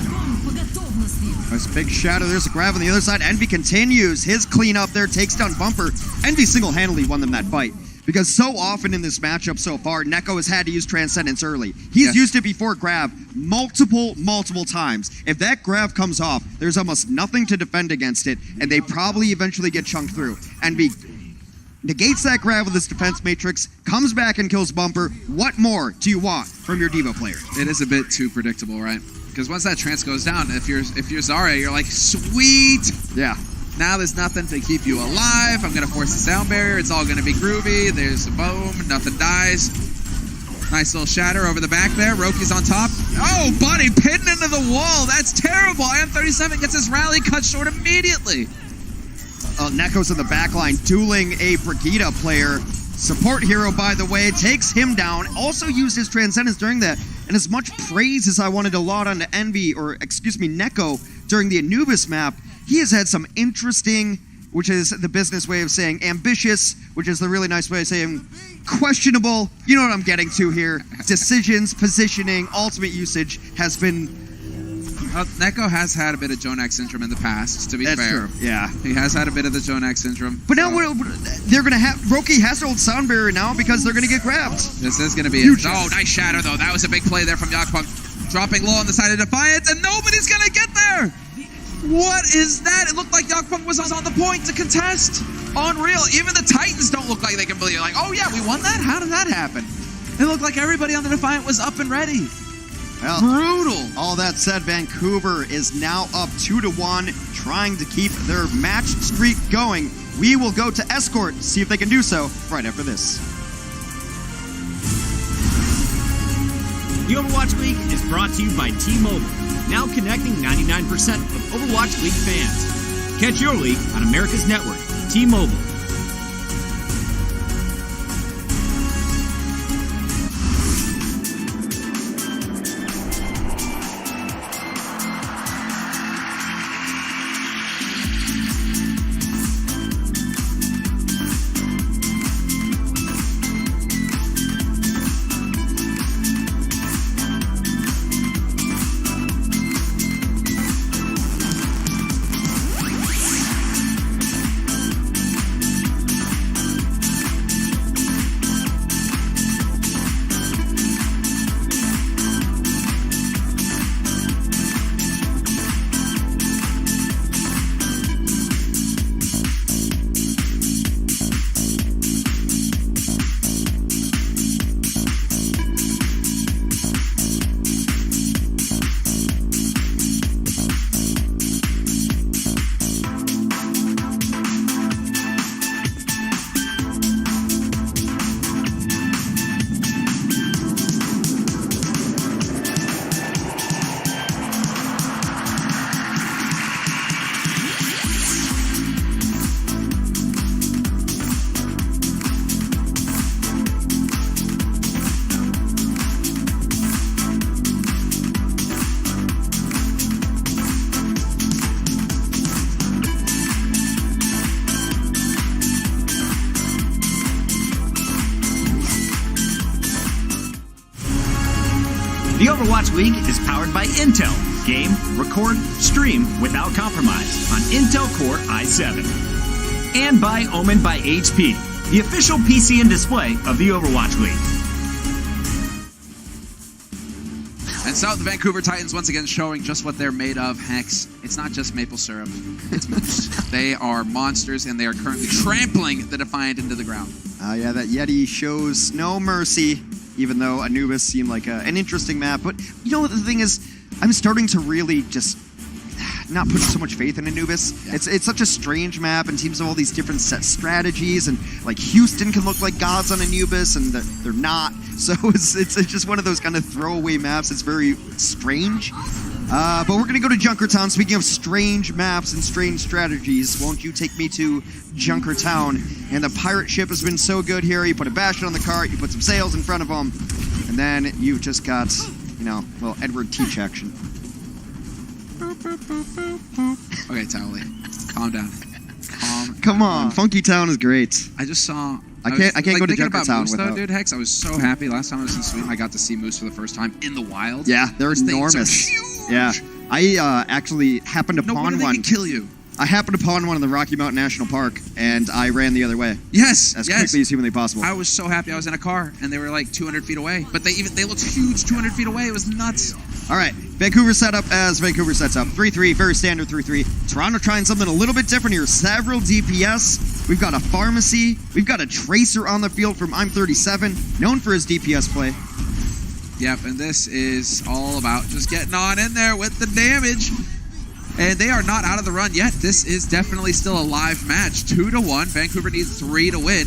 Speaker 2: There's a big shadow. There's a grab on the other side. Envy continues his cleanup there, takes down Bumper. Envy single-handedly won them that fight. Because so often in this matchup so far, Neko has had to use Transcendence early. He's used it before grab multiple times. If that grab comes off, there's almost nothing to defend against it, and they probably eventually get chunked through. Envy negates that grab with his defense matrix, comes back and kills Bumper. What more do you want from your Diva player?
Speaker 1: It is a bit too predictable, right? Because once that trance goes down, if you're Zarya, you're like, sweet!
Speaker 2: Yeah.
Speaker 1: Now there's nothing to keep you alive. I'm going to force the sound barrier. It's all going to be groovy. There's a boom. Nothing dies. Nice little shatter over the back there. Roki's on top. Oh, buddy, pinned into the wall. That's terrible. IM37 gets his rally cut short immediately.
Speaker 2: Neko's in the back line, dueling a Brigitte player. Support hero, by the way, takes him down. Also used his Transcendence during that. And as much praise as I wanted to laud onto Neko during the Anubis map, he has had some interesting, which is the business way of saying ambitious, which is the really nice way of saying questionable, you know what I'm getting to here, decisions, positioning, ultimate usage has been...
Speaker 1: Neko has had a bit of Jonak syndrome in the past, to be fair.
Speaker 2: That's true, yeah.
Speaker 1: He has had a bit of the Jonak syndrome.
Speaker 2: But now they're going to have... Roki has to hold sound barrier now because they're going to get grabbed.
Speaker 1: This is going to be
Speaker 2: Huge.
Speaker 1: Oh, nice shatter, though. That was a big play there from Yakpunk. Dropping low on the side of Defiant, and nobody's going to get there! What is that? It looked like Yakpunk was on the point to contest. Unreal. Even the Titans don't look like they can believe it. Like, oh yeah, we won that? How did that happen? It looked like everybody on the Defiant was up and ready.
Speaker 2: Well,
Speaker 1: brutal.
Speaker 2: All that said, Vancouver is now up 2-1, trying to keep their match streak going. We will go to Escort, see if they can do so right after this.
Speaker 3: The Overwatch League is brought to you by T-Mobile, now connecting 99% of Overwatch League fans. Catch your league on America's network, T-Mobile. The Overwatch League is powered by Intel. Game, record, stream without compromise on Intel Core i7. And by Omen by HP, the official PC and display of the Overwatch League.
Speaker 1: And so the Vancouver Titans once again showing just what they're made of. Hex, it's not just maple syrup, it's moose. They are monsters, and they are currently trampling the Defiant into the ground.
Speaker 2: Yeah, that Yeti shows no mercy, even though Anubis seemed like an interesting map. But you know what the thing is? I'm starting to really just not put so much faith in Anubis. Yeah. It's such a strange map, and teams have all these different set strategies, and like Houston can look like gods on Anubis, and they're not. So it's just one of those kind of throwaway maps. It's very strange. But we're gonna go to Junkertown. Speaking of strange maps and strange strategies, won't you take me to Junkertown? And the pirate ship has been so good here. You put a bastion on the cart, you put some sails in front of them, and then you've just got, you know, little Edward Teach action.
Speaker 1: Okay, Towley, calm down.
Speaker 2: Come on, Funky Town is great.
Speaker 1: I just saw.
Speaker 2: I can't go to Junkertown
Speaker 1: Moose,
Speaker 2: without.
Speaker 1: though, dude, Hex, I was so happy last time I was in Sweden. I got to see moose for the first time in the wild.
Speaker 2: Yeah, they're
Speaker 1: Those things are
Speaker 2: enormous.
Speaker 1: huge.
Speaker 2: Yeah, I actually happened
Speaker 1: No
Speaker 2: upon
Speaker 1: wonder they
Speaker 2: one.
Speaker 1: can kill you.
Speaker 2: I happened upon one in the Rocky Mountain National Park, and I ran the other way
Speaker 1: Yes,
Speaker 2: as
Speaker 1: yes.
Speaker 2: quickly as humanly possible.
Speaker 1: I was so happy. I was in a car, and they were like 200 feet away. But they looked huge 200 feet away. It was nuts.
Speaker 2: All right, Vancouver set up as Vancouver sets up. 3-3, very standard 3-3. Toronto trying something a little bit different here. Several DPS. We've got a pharmacy. We've got a tracer on the field from I'm37, known for his DPS play.
Speaker 1: Yep, and this is all about just getting on in there with the damage. And they are not out of the run yet. This is definitely still a live match. 2-1. Vancouver needs 3 to win.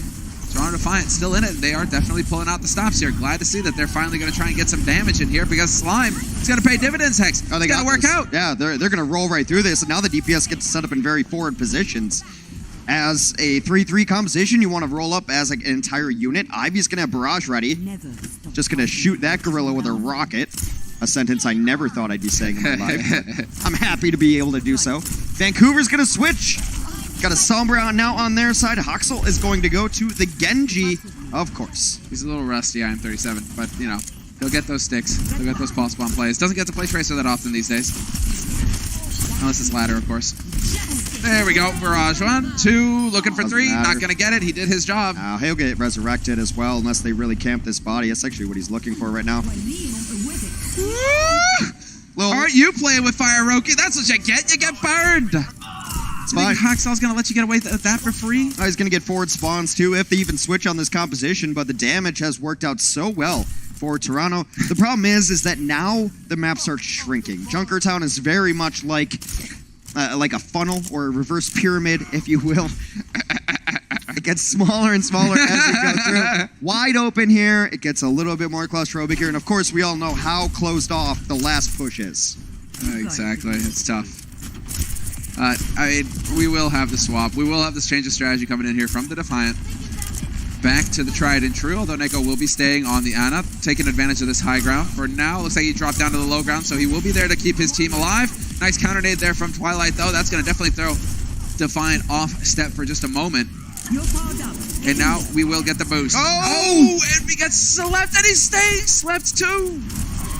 Speaker 1: Toronto Defiant still in it. They are definitely pulling out the stops here. Glad to see that they're finally going to try and get some damage in here because Slime is going to pay dividends, Hex.
Speaker 2: Oh, they
Speaker 1: got to work
Speaker 2: this.
Speaker 1: out.
Speaker 2: Yeah, they're going to roll right through this. And now the DPS gets set up in very forward positions. As a 3-3 composition, you want to roll up as like an entire unit. Ivy's going to have Barrage ready. Just going to shoot that gorilla with a rocket. A sentence I never thought I'd be saying in my life. I'm happy to be able to do so. Vancouver's going to switch. Got a Sombra now on their side. Hoxel is going to go to the Genji, of course.
Speaker 1: He's a little rusty, I'm37, but, you know, he'll get those sticks. He'll get those pulse bomb plays. Doesn't get to play Tracer that often these days. Unless it's ladder, of course. There we go. Barrage 1, 2, looking for 3. Not going to get it. He did his job.
Speaker 2: He'll get resurrected as well, unless they really camp this body. That's actually what he's looking for right now.
Speaker 1: Aren't you playing with fire, Roki? That's what you get. You get burned.
Speaker 2: It's fine.
Speaker 1: Hoxel's going to let you get away with that for free?
Speaker 2: He's going to get forward spawns too, if they even switch on this composition, but the damage has worked out so well for Toronto. The problem is that now the map starts shrinking. Junkertown is very much like a funnel or a reverse pyramid, if you will. It gets smaller and smaller as you go through. Wide open here. It gets a little bit more claustrophobic here. And of course, we all know how closed off the last push is.
Speaker 1: Exactly. It's tough. I mean, we will have the swap. We will have this change of strategy coming in here from the Defiant. Back to the tried and true, although Neko will be staying on the Ana, taking advantage of this high ground. For now, looks like he dropped down to the low ground, so he will be there to keep his team alive. Nice counter nade there from Twilight, though. That's going to definitely throw Defiant off step for just a moment. And now we will get the boost. Oh! And we get slept, and he stays slept too.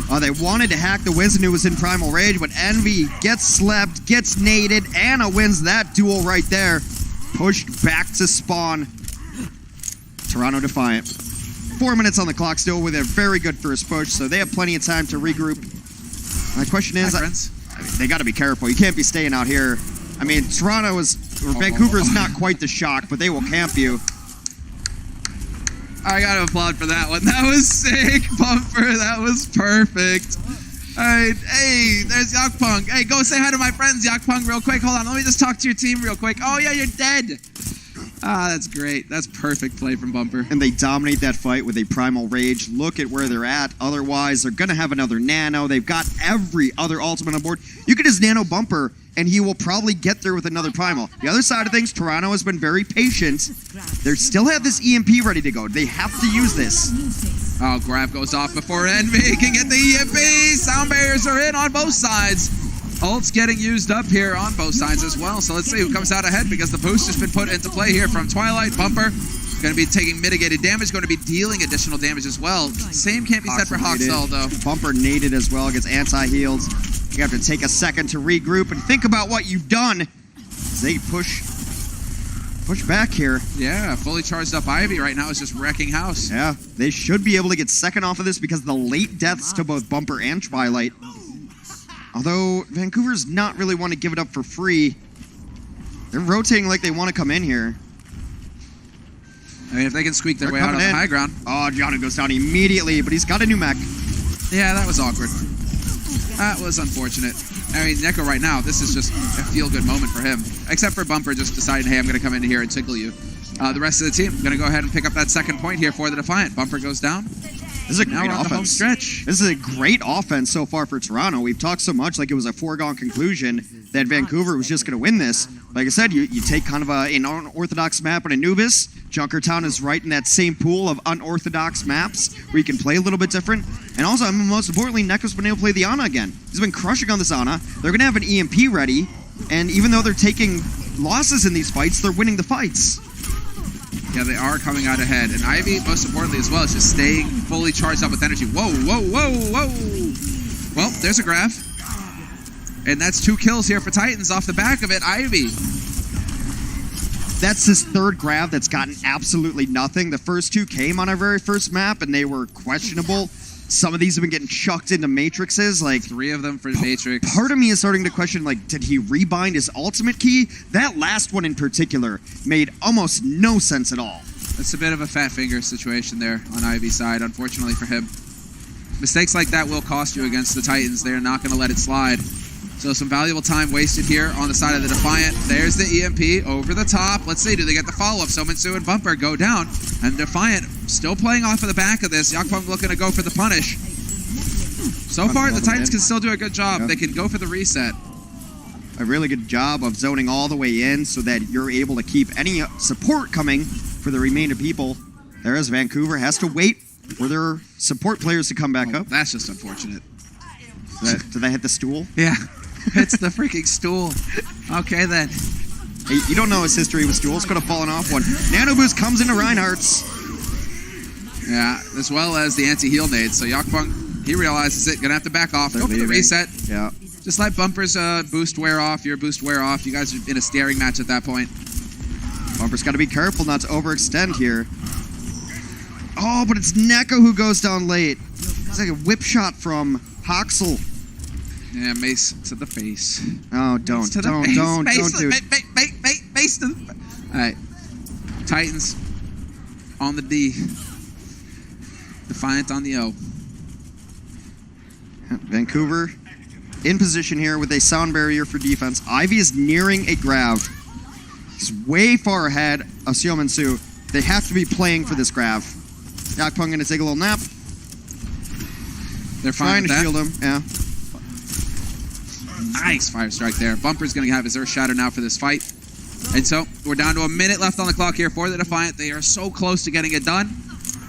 Speaker 2: Oh, they wanted to hack the Winston who was in Primal Rage, but Envy gets slept, gets naded. Ana wins that duel right there. Pushed back to spawn. Toronto Defiant. 4 minutes on the clock still with a very good first push, so they have plenty of time to regroup. My question is, they got to be careful. You can't be staying out here. I mean, Vancouver is not quite the shock, but they will camp you.
Speaker 1: I got to applaud for that one. That was sick, Bumper. That was perfect. All right, hey, there's Yakpung. Hey, go say hi to my friends, Yakpung, real quick. Hold on, let me just talk to your team real quick. Oh, yeah, you're dead. Ah, that's great. That's perfect play from Bumper.
Speaker 2: And they dominate that fight with a Primal Rage. Look at where they're at. Otherwise, they're going to have another Nano. They've got every other ultimate on board. You could just Nano Bumper, and he will probably get there with another Primal. The other side of things, Toronto has been very patient. They still have this EMP ready to go. They have to use this.
Speaker 1: Oh, grab goes off before Envy can get the EMP. Sound barriers are in on both sides. Ult's getting used up here on both sides as well. So let's see who comes out ahead because the boost has been put into play here from Twilight. Bumper Going to be taking mitigated damage, going to be dealing additional damage as well. Same can't be said for Hawksell, though.
Speaker 2: Bumper naded as well, gets anti-healed. You have to take a second to regroup and think about what you've done. As they push back here.
Speaker 1: Yeah, fully charged up Ivy right now is just wrecking house.
Speaker 2: Yeah, they should be able to get second off of this because of the late deaths to both Bumper and Twilight. Although Vancouver's not really want to give it up for free. They're rotating like they want to come in here.
Speaker 1: I mean, if they can squeak their way out on the high ground.
Speaker 2: Oh, Johnny goes down immediately, but he's got a new mech.
Speaker 1: Yeah, that was awkward. That was unfortunate. I mean, Neko right now, this is just a feel-good moment for him. Except for Bumper just deciding, hey, I'm going to come in here and tickle you. The rest of the team going to go ahead and pick up that second point here for the Defiant. Bumper goes down.
Speaker 2: This is a great
Speaker 1: now on the home stretch.
Speaker 2: This is a great offense so far for Toronto. We've talked so much like it was a foregone conclusion that Vancouver was just going to win this. Like I said, you take kind of an unorthodox map in Anubis. Junkertown is right in that same pool of unorthodox maps where you can play a little bit different. And also, most importantly, Neko's been able to play the Ana again. He's been crushing on this Ana. They're going to have an EMP ready. And even though they're taking losses in these fights, they're winning the fights.
Speaker 1: Yeah, they are coming out ahead. And Ivy, most importantly as well, is just staying fully charged up with energy. Whoa, whoa, whoa, whoa. Well, there's a graph. And that's 2 kills here for Titans off the back of it. Ivy.
Speaker 2: That's his third grab that's gotten absolutely nothing. The first 2 came on our very first map, and they were questionable. Some of these have been getting chucked into matrices. Like
Speaker 1: 3 of them for Matrix.
Speaker 2: Part of me is starting to question, like, did he rebind his ultimate key? That last one in particular made almost no sense at all.
Speaker 1: It's a bit of a fat finger situation there on Ivy's side, unfortunately for him. Mistakes like that will cost you against the Titans. They're not going to let it slide. So some valuable time wasted here on the side of the Defiant. There's the EMP over the top. Let's see, do they get the follow-up? Sominsu and Bumper go down. And Defiant still playing off of the back of this. Yakpong looking to go for the punish. So far, the Titans can still do a good job.
Speaker 2: Yeah.
Speaker 1: They can go for the reset.
Speaker 2: A really good job of zoning all the way in so that you're able to keep any support coming for the remainder people. There's Vancouver has to wait for their support players to come back up.
Speaker 1: That's just unfortunate.
Speaker 2: Did they hit the stool?
Speaker 1: Yeah. It's the freaking stool. Okay, then.
Speaker 2: Hey, you don't know his history with stools. Could have fallen off one. Nano Boost comes into Reinhardt's.
Speaker 1: Yeah, as well as the anti-heal nade. So Yakpong, he realizes it. Gonna have to back off. Go for the reset.
Speaker 2: Yeah.
Speaker 1: Just let Bumper's boost wear off. Your boost wear off. You guys are in a staring match at that point.
Speaker 2: Bumper's got to be careful not to overextend here. Oh, but it's Neko who goes down late. It's like a whip shot from Hawksell.
Speaker 1: Yeah, mace to the face.
Speaker 2: Oh, don't do it.
Speaker 1: Mace to the... All right. Titans on the D. Defiant on the O.
Speaker 2: Vancouver in position here with a sound barrier for defense. Ivy is nearing a grab. He's way far ahead of Siominsu. They have to be playing for this grab. Yakpong gonna take a little nap.
Speaker 1: They're fine
Speaker 2: trying to shield him. Yeah.
Speaker 1: Nice fire strike there. Bumper's going to have his Earth Shatter now for this fight. And so we're down to a minute left on the clock here for the Defiant. They are so close to getting it done.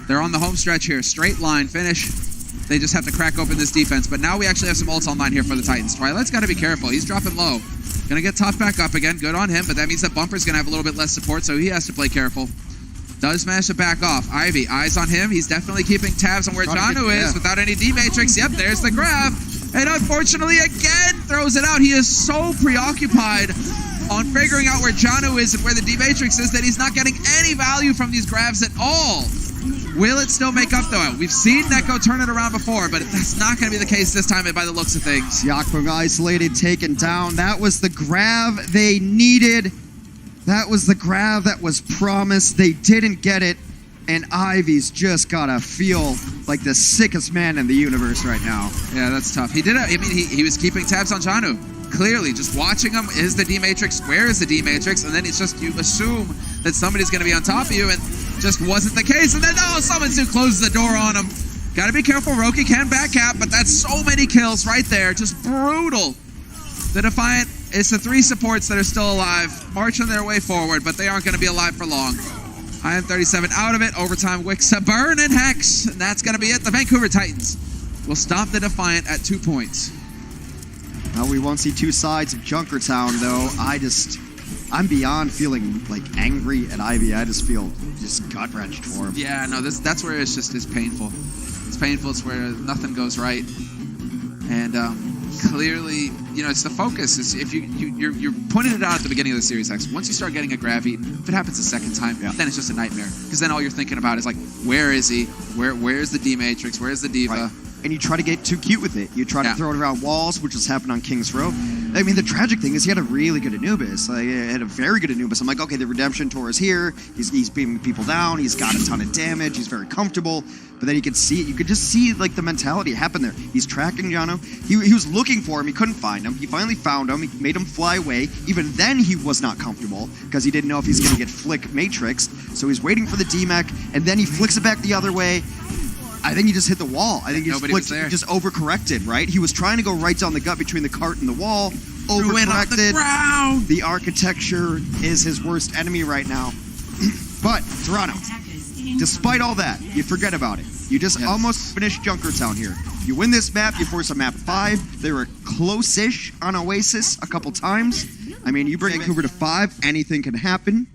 Speaker 1: They're on the home stretch here. Straight line finish. They just have to crack open this defense. But now we actually have some ults online here for the Titans. Twilight's got to be careful. He's dropping low. Going to get topped back up again. Good on him. But that means that Bumper's going to have a little bit less support, so he has to play careful. Does manage to back off. Ivy, eyes on him. He's definitely keeping tabs on where Janu is without any D-Matrix. Yep, there's the grab. And unfortunately, again, throws it out. He is so preoccupied on figuring out where Janu is and where the D-Matrix is that he's not getting any value from these grabs at all. Will it still make up, though? We've seen Neko turn it around before, but that's not going to be the case this time by the looks of things.
Speaker 2: Yakpong isolated, taken down. That was the grab they needed. That was the grab that was promised. They didn't get it. And Ivy's just gotta feel like the sickest man in the universe right now.
Speaker 1: Yeah, that's tough. He did. I mean, he was keeping tabs on Janu. Clearly, just watching him. Is the D-Matrix? Where is the D-Matrix? And then it's just, you assume that somebody's going to be on top of you, and just wasn't the case. And then, oh, Sominsu closes the door on him. Got to be careful. Roki can back cap, but that's so many kills right there. Just brutal. The Defiant, it's the 3 supports that are still alive, marching their way forward, but they aren't going to be alive for long. IM37 out of it. Overtime wicks a burn and Hex. And that's going to be it. The Vancouver Titans will stop the Defiant at 2 points.
Speaker 2: Well, we won't see 2 sides of Junkertown, though. I just I'm beyond feeling like angry at Ivy. I just feel just gut-wrenched for him.
Speaker 1: Yeah, no, that's where it's painful. It's painful. It's where nothing goes right. And clearly, it's the focus. It's if you're pointing it out at the beginning of the series, X. Once you start getting a grab eaten, if it happens a second time, then it's just a nightmare. Because then all you're thinking about is like, where is he? Where's the D Matrix? Where's the Diva?
Speaker 2: Right. And you try to get too cute with it. You try to throw it around walls, which has happened on King's Row. I mean, the tragic thing is he had a really good Anubis. Like, he had a very good Anubis. I'm like, okay, the Redemption Tour is here. He's beaming people down. He's got a ton of damage. He's very comfortable. But then you could see it. You could just see like the mentality happen there. He's tracking Jono. He was looking for him. He couldn't find him. He finally found him. He made him fly away. Even then, he was not comfortable because he didn't know if he's going to get flick matrixed. So he's waiting for the D-Mech, and then he flicks it back the other way. I think he just hit the wall. I think he just overcorrected, right? He was trying to go right down the gut between the cart and the wall. Overcorrected. The architecture is his worst enemy right now. But, Toronto, despite all that, you forget about it. You just almost finished Junkertown here. You win this map, you force a map 5. They were close-ish on Oasis a couple times. I mean, you bring Vancouver to 5, anything can happen.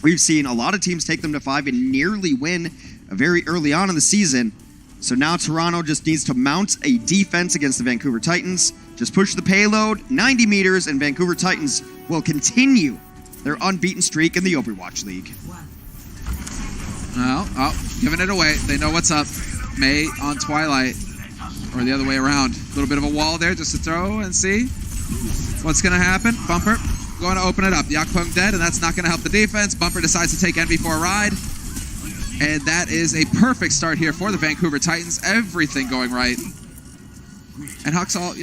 Speaker 2: We've seen a lot of teams take them to 5 and nearly win very early on in the season. So now Toronto just needs to mount a defense against the Vancouver Titans. Just push the payload 90 meters, and Vancouver Titans will continue their unbeaten streak in the Overwatch League.
Speaker 1: Oh, giving it away. They know what's up. May on Twilight, or the other way around. A little bit of a wall there just to throw and see what's going to happen. Bumper going to open it up. Yakpung dead, and that's not going to help the defense. Bumper decides to take Envy for a ride. And that is a perfect start here for the Vancouver Titans. Everything going right. And Huck's all,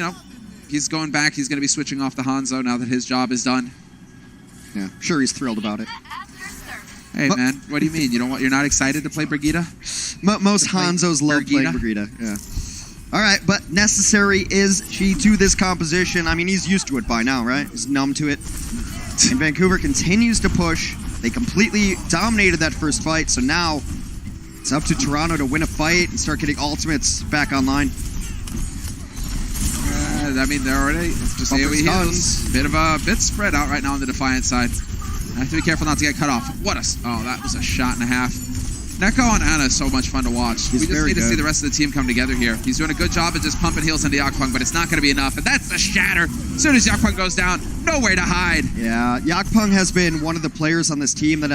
Speaker 1: he's going back. He's going to be switching off the Hanzo now that his job is done.
Speaker 2: Yeah, sure, he's thrilled about it.
Speaker 1: Hey, man, what do you mean? You're not excited to play Brigitte?
Speaker 2: Most Hanzos love playing Brigitte. Yeah. All right, but necessary is she to this composition. I mean, he's used to it by now, right? He's numb to it. And Vancouver continues to push. They completely dominated that first fight, so now it's up to Toronto to win a fight and start getting ultimates back online.
Speaker 1: I mean, they're already just AoE heals. Bit spread out right now on the Defiant side. I have to be careful not to get cut off. That was a shot and a half. Neko and Anna is so much fun to watch. We just need to see the rest of the team come together here. He's doing a good job of just pumping heals into Yakpung, but it's not going to be enough. And that's the shatter. As soon as Yakpung goes down, nowhere to hide.
Speaker 2: Yeah, Yakpung has been one of the players on this team that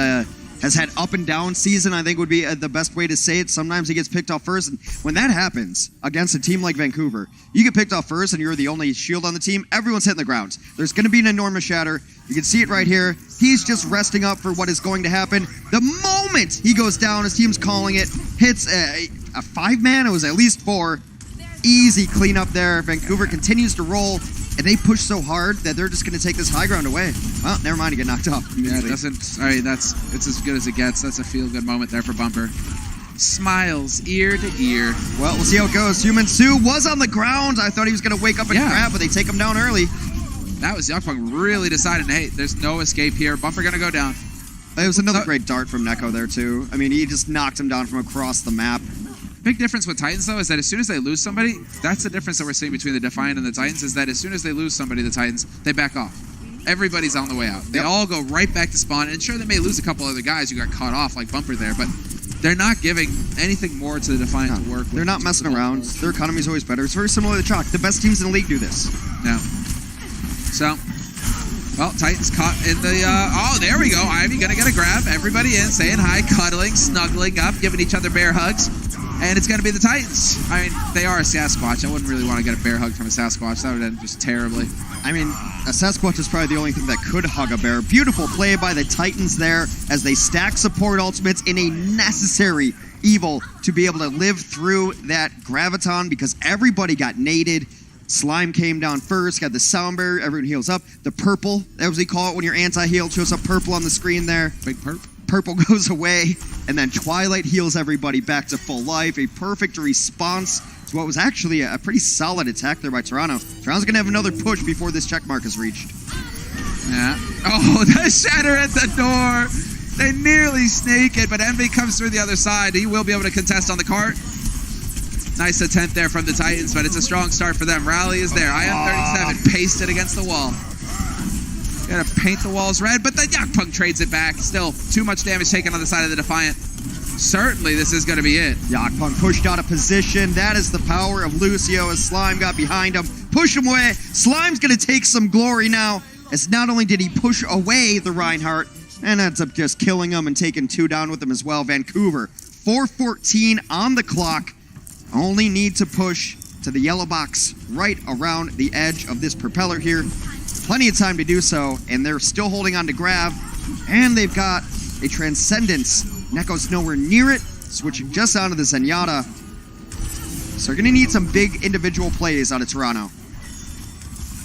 Speaker 2: has had up and down season, I think would be the best way to say it. Sometimes he gets picked off first, and when that happens against a team like Vancouver, you get picked off first and you're the only shield on the team, everyone's hitting the ground. There's going to be an enormous shatter. You can see it right here. He's just resting up for what is going to happen. The moment he goes down, his team's calling it, hits a 5-man, it was at least 4. Easy cleanup there. Vancouver continues to roll, and they push so hard that they're just going to take this high ground away. Well, never mind, he get knocked off.
Speaker 1: Yeah, it doesn't. Sorry, it's as good as it gets. That's a feel-good moment there for Bumper. Smiles ear to ear.
Speaker 2: Well, we'll see how it goes. Human Sue was on the ground. I thought he was going to wake up and grab, but they take him down early.
Speaker 1: That was Yakpung really deciding, hey, there's no escape here. Bumper going to go down.
Speaker 2: It was another great dart from Neko there, too. I mean, he just knocked him down from across the map.
Speaker 1: Big difference with Titans, though, is that as soon as they lose somebody, that's the difference that we're seeing between the Defiant and the Titans, is that as soon as they lose somebody, the Titans, they back off. Everybody's on the way out. They all go right back to spawn, and sure, they may lose a couple other guys who got caught off, like Bumper there, but they're not giving anything more to the Defiant to work with.
Speaker 2: They're not messing around. Their economy's always better. It's very similar to Chalk. The best teams in the league do this.
Speaker 1: Yeah. So, well, Titans caught in the, there we go. Ivy gonna get a grab. Everybody in, saying hi, cuddling, snuggling up, giving each other bear hugs. And it's gonna be the Titans. I mean, they are a Sasquatch. I wouldn't really want to get a bear hug from a Sasquatch. That would end just terribly.
Speaker 2: I mean, a Sasquatch is probably the only thing that could hug a bear. Beautiful play by the Titans there as they stack support ultimates in a necessary evil to be able to live through that Graviton because everybody got naded. Slime came down first, got the sound barrier, everyone heals up. The purple, that was what we call it when you're anti-heal, shows up purple on the screen there.
Speaker 1: Big perp.
Speaker 2: Purple goes away, and then Twilight heals everybody back to full life. A perfect response to what was actually a pretty solid attack there by Toronto. Toronto's going to have another push before this check mark is reached.
Speaker 1: Yeah. Oh, the shatter at the door. They nearly snake it, but Envy comes through the other side. He will be able to contest on the cart. Nice attempt there from the Titans, but it's a strong start for them. Rally is there. IM 37 pasted against the wall. Gonna paint the walls red, but then Yakpunk trades it back. Still, too much damage taken on the side of the Defiant. Certainly, this is gonna be it.
Speaker 2: Yakpunk pushed out of position. That is the power of Lucio as Slime got behind him. Push him away. Slime's gonna take some glory now, as not only did he push away the Reinhardt, and ends up just killing him and taking 2 down with him as well. Vancouver, 4:14 on the clock. Only need to push to the yellow box right around the edge of this propeller here. Plenty of time to do so, and they're still holding on to Grav, and they've got a Transcendence. Neko's nowhere near it, switching just onto the Zenyatta. So they're going to need some big individual plays out of Toronto.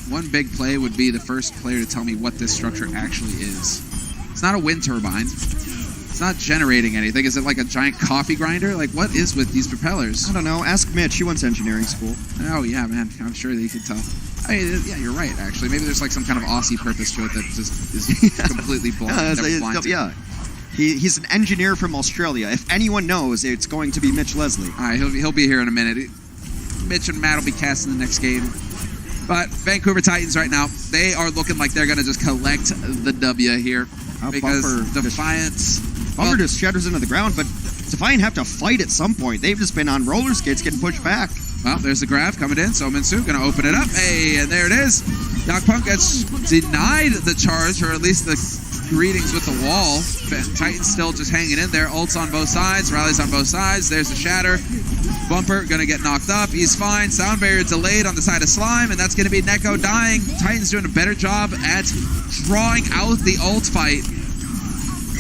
Speaker 1: One big play would be the first player to tell me what this structure actually is. It's not a wind turbine. It's not generating anything. Is it like a giant coffee grinder? Like, what is with these propellers?
Speaker 2: I don't know. Ask Mitch. He went to engineering school.
Speaker 1: Oh, yeah, man. I'm sure that he could tell. I mean, yeah, you're right, actually. Maybe there's like some kind of Aussie purpose to it that just is completely blind.
Speaker 2: Yeah. He's an engineer from Australia. If anyone knows, it's going to be Mitch Leslie.
Speaker 1: All right, he'll be here in a minute. Mitch and Matt will be casting the next game. But Vancouver Titans right now, they are looking like they're going to just collect the W here. Because Defiant...
Speaker 2: Bumper just shatters into the ground, but Defiant have to fight at some point. They've just been on roller skates getting pushed back.
Speaker 1: Well, there's the Grav coming in, so Minsu going to open it up. Hey, and there it is. Yakpunk gets denied the charge, or at least the greetings with the wall. Titans still just hanging in there. Ults on both sides, rallies on both sides. There's the shatter. Bumper going to get knocked up. He's fine. Sound barrier delayed on the side of Slime, and that's going to be Neko dying. Titans doing a better job at drawing out the ult fight.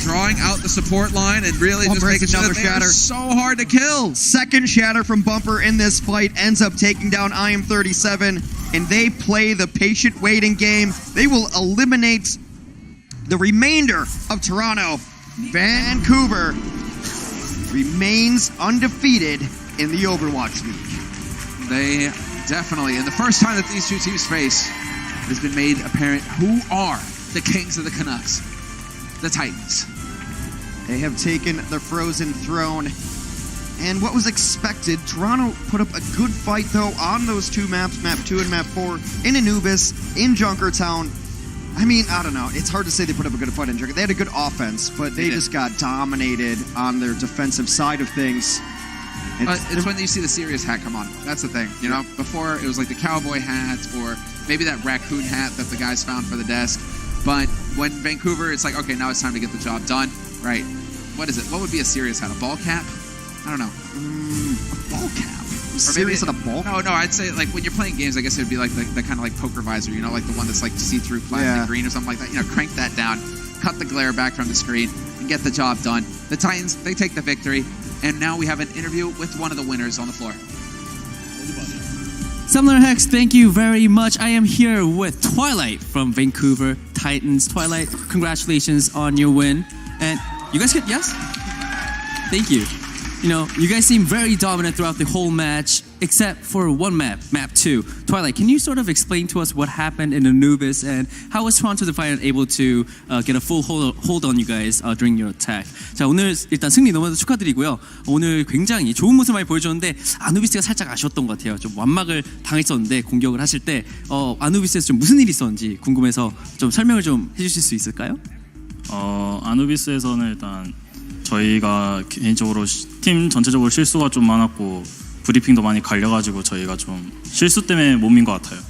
Speaker 1: Drawing out the support line and really
Speaker 2: Bumper
Speaker 1: just making sure that they are so hard to kill.
Speaker 2: Second shatter from Bumper in this fight ends up taking down IM37, and they play the patient waiting game. They will eliminate the remainder of Toronto. Vancouver remains undefeated in the Overwatch League.
Speaker 1: They definitely, and the first time that these two teams face, it has been made apparent who are the kings of the Canucks. The Titans.
Speaker 2: They have taken the Frozen Throne. And what was expected, Toronto put up a good fight, though, on those 2 maps, Map 2 and Map 4, in Anubis, in Junkertown. I mean, I don't know. It's hard to say they put up a good fight in Junker. They had a good offense, but they just got dominated on their defensive side of things.
Speaker 1: It's when you see the serious hat come on. That's the thing. You know, before it was like the cowboy hat or maybe that raccoon hat that the guys found for the desk. But when Vancouver, it's like, okay, now it's time to get the job done. Right. What is it? What would be a serious hat? A ball cap? I don't know.
Speaker 2: A ball cap?
Speaker 1: Or
Speaker 2: Serious at a ball cap?
Speaker 1: No, I'd say like when you're playing games, I guess it would be like the kind of like poker visor, you know, like the one that's like see-through plastic green or something like that. You know, crank that down, cut the glare back from the screen, and get the job done. The Titans, they take the victory, and now we have an interview with one of the winners on the floor.
Speaker 7: Summoner Hex, thank you very much. I am here with Twilight from Vancouver Titans. Twilight, congratulations on your win. And you guys get yes? Thank you. You know, you guys seem very dominant throughout the whole match, except for one map, Map 2. Twilight, can you sort of explain to us what happened in Anubis and how was Toronto Defiant able to get a full hold on you guys during your attack? 자, 오늘 일단 승리 너무나도 축하드리고요. 오늘 굉장히 좋은 모습 많이 보여줬는데 아누비스가 살짝 아쉬웠던 것 같아요. 좀 완막을 당했었는데 공격을 하실 때 아누비스에서 좀 무슨 일이 있었는지 궁금해서 좀 설명을 좀 해주실 수 있을까요?
Speaker 8: 아누비스에서는 일단 저희가 개인적으로 팀 전체적으로 실수가 좀 많았고 브리핑도 많이 갈려가지고 저희가 좀 실수 때문에 못 민 것 같아요.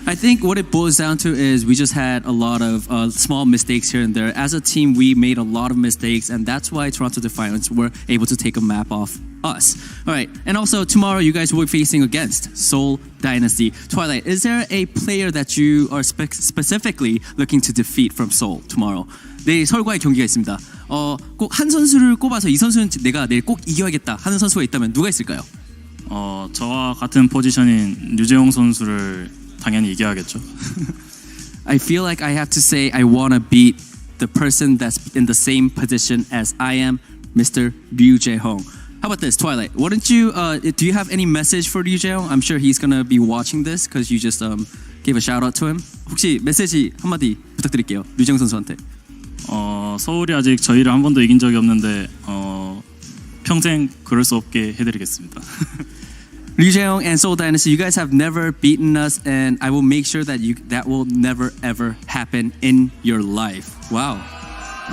Speaker 7: I think what it boils down to is we just had a lot of small mistakes here and there. As a team, we made a lot of mistakes, and that's why Toronto Defiant were able to take a map off us. All right, and also tomorrow you guys will be facing against Seoul Dynasty. Twilight, is there a player that you are specifically looking to defeat from Seoul tomorrow? 내일 서울과의 경기가 있습니다. 꼭 한 선수를 꼽아서 이 선수는 내가 내일 꼭 이겨야겠다 하는 선수가 있다면 누가 있을까요?
Speaker 8: 저와 같은 포지션인 류재홍 선수를 당연히 이겨야겠죠.
Speaker 7: I feel like I have to say I want to beat the person that's in the same position as I am, Mr. Ryu Jae-hong. How about this, Twilight? Why don't you, do you have any message for Ryu Jae-hong? I'm sure he's going to be watching this because you just gave a shout out to him. 혹시 메시지 한마디 부탁드릴게요. 류재홍 선수한테.
Speaker 8: 서울이 아직 저희를 한 번도 이긴 적이 없는데 평생 그럴 수 없게 해드리겠습니다.
Speaker 7: Ryu Jae-young and Seoul Dynasty, you guys have never beaten us, and I will make sure that that will never ever happen in your life. Wow.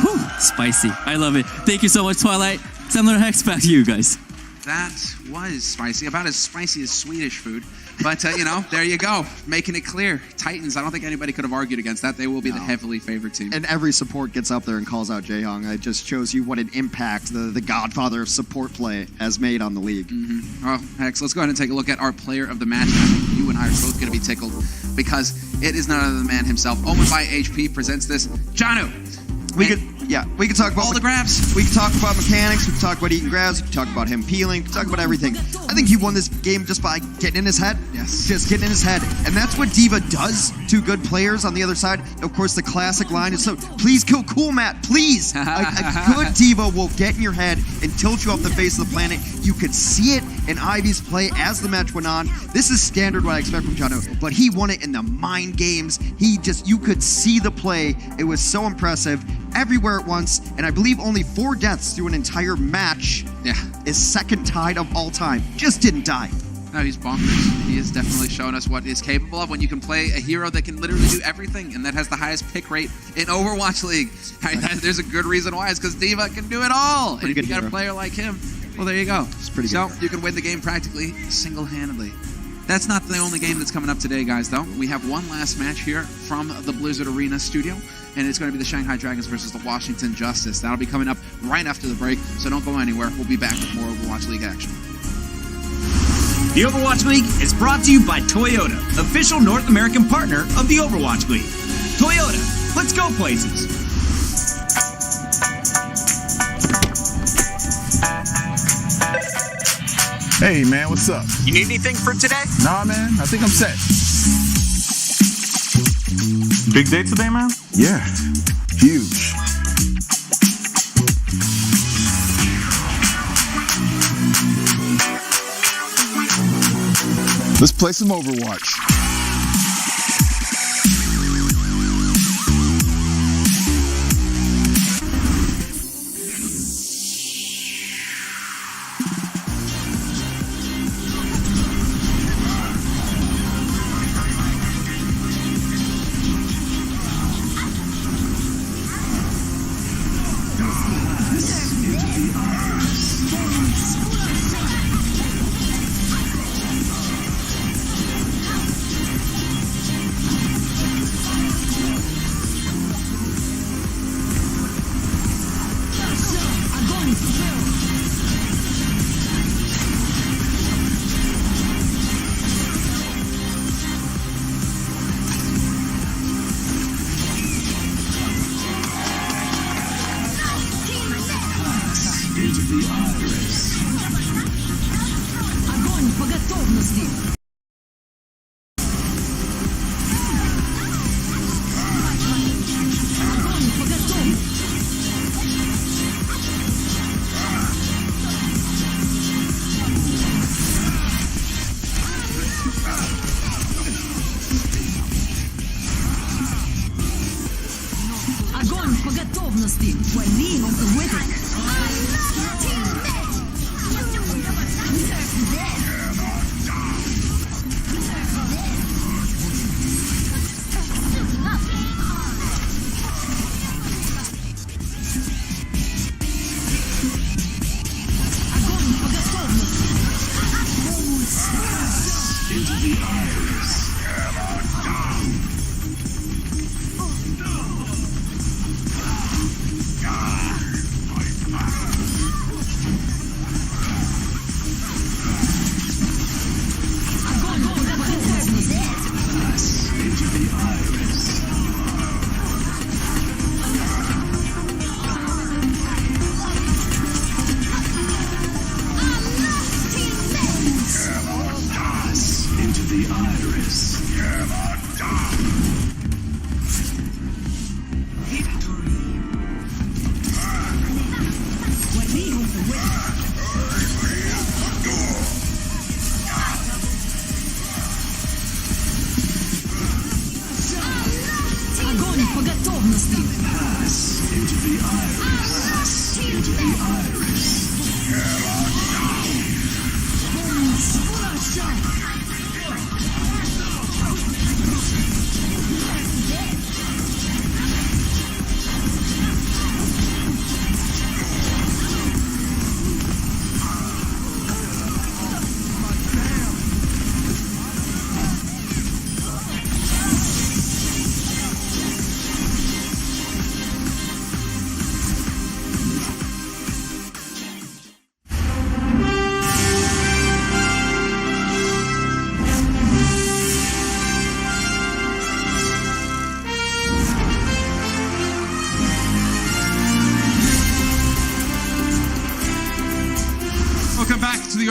Speaker 7: Whew, spicy. I love it. Thank you so much, Twilight. Similar Hex, back to you guys.
Speaker 1: That was spicy, about as spicy as Swedish food. But, there you go. Making it clear. Titans, I don't think anybody could have argued against that. They will be the heavily favored team.
Speaker 2: And every support gets up there and calls out Jae-young. It just shows you what an impact the godfather of support play has made on the league.
Speaker 1: Mm-hmm. Well, Hex, let's go ahead and take a look at our player of the match. I think you and I are both going to be tickled because it is none other than the man himself. Omen by HP presents this. Janu.
Speaker 2: We could talk about
Speaker 1: all the grabs.
Speaker 2: We could talk about mechanics. We could talk about eating grabs. We could talk about him peeling. We could talk about everything. I think he won this game just by getting in his head.
Speaker 1: Yes.
Speaker 2: Just getting in his head. And that's what D.Va does to good players on the other side. Of course, the classic line is, so please kill Cool Matt, please. A good D.Va will get in your head and tilt you off the face of the planet. You could see it in Ivy's play as the match went on. This is standard what I expect from Janu, but he won it in the mind games. You could see the play. It was so impressive. Everywhere at once, and I believe only 4 deaths through an entire match is second tied of all time. Just didn't die.
Speaker 1: No, he's bonkers. He is definitely showing us what he's capable of when you can play a hero that can literally do everything and that has the highest pick rate in Overwatch League. There's a good reason why. It's because D.Va can do it all. And if you got a player like him, well, there you go.
Speaker 2: It's pretty
Speaker 1: so
Speaker 2: good.
Speaker 1: You can win the game practically single-handedly. That's not the only game that's coming up today, guys, though. We have one last match here from the Blizzard Arena studio, and it's going to be the Shanghai Dragons versus the Washington Justice. That'll be coming up right after the break, so don't go anywhere. We'll be back with more Overwatch League action.
Speaker 3: The Overwatch League is brought to you by Toyota, official North American partner of the Overwatch League. Toyota, let's go places.
Speaker 9: Hey man, what's up?
Speaker 3: You need anything for today?
Speaker 9: Nah man, I think I'm set. Big day today, man? Yeah, huge. Let's play some Overwatch.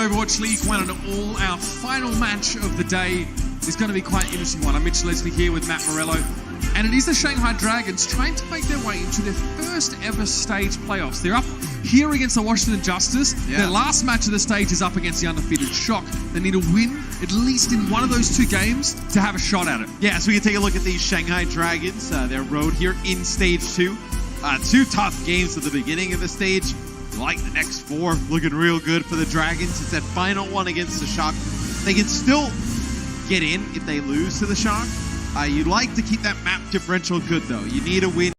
Speaker 10: Overwatch League 1 and all. Our final match of the day is going to be quite an interesting one. I'm Mitch Leslie here with Matt Morello. And it is the Shanghai Dragons trying to make their way into their first ever stage playoffs. They're up here against the Washington Justice.
Speaker 1: Yeah.
Speaker 10: Their last match of the stage is up against the undefeated Shock. They need to win at least in one of those two games to have a shot at it.
Speaker 11: Yeah, so we can take a look at these Shanghai Dragons, their road here in Stage 2. Two tough games at the beginning of the stage. Like the next four, looking real good for the Dragons. It's that final one against the Shock. They can still get in if they lose to the Shock. You'd like to keep that map differential good, though. You need a win.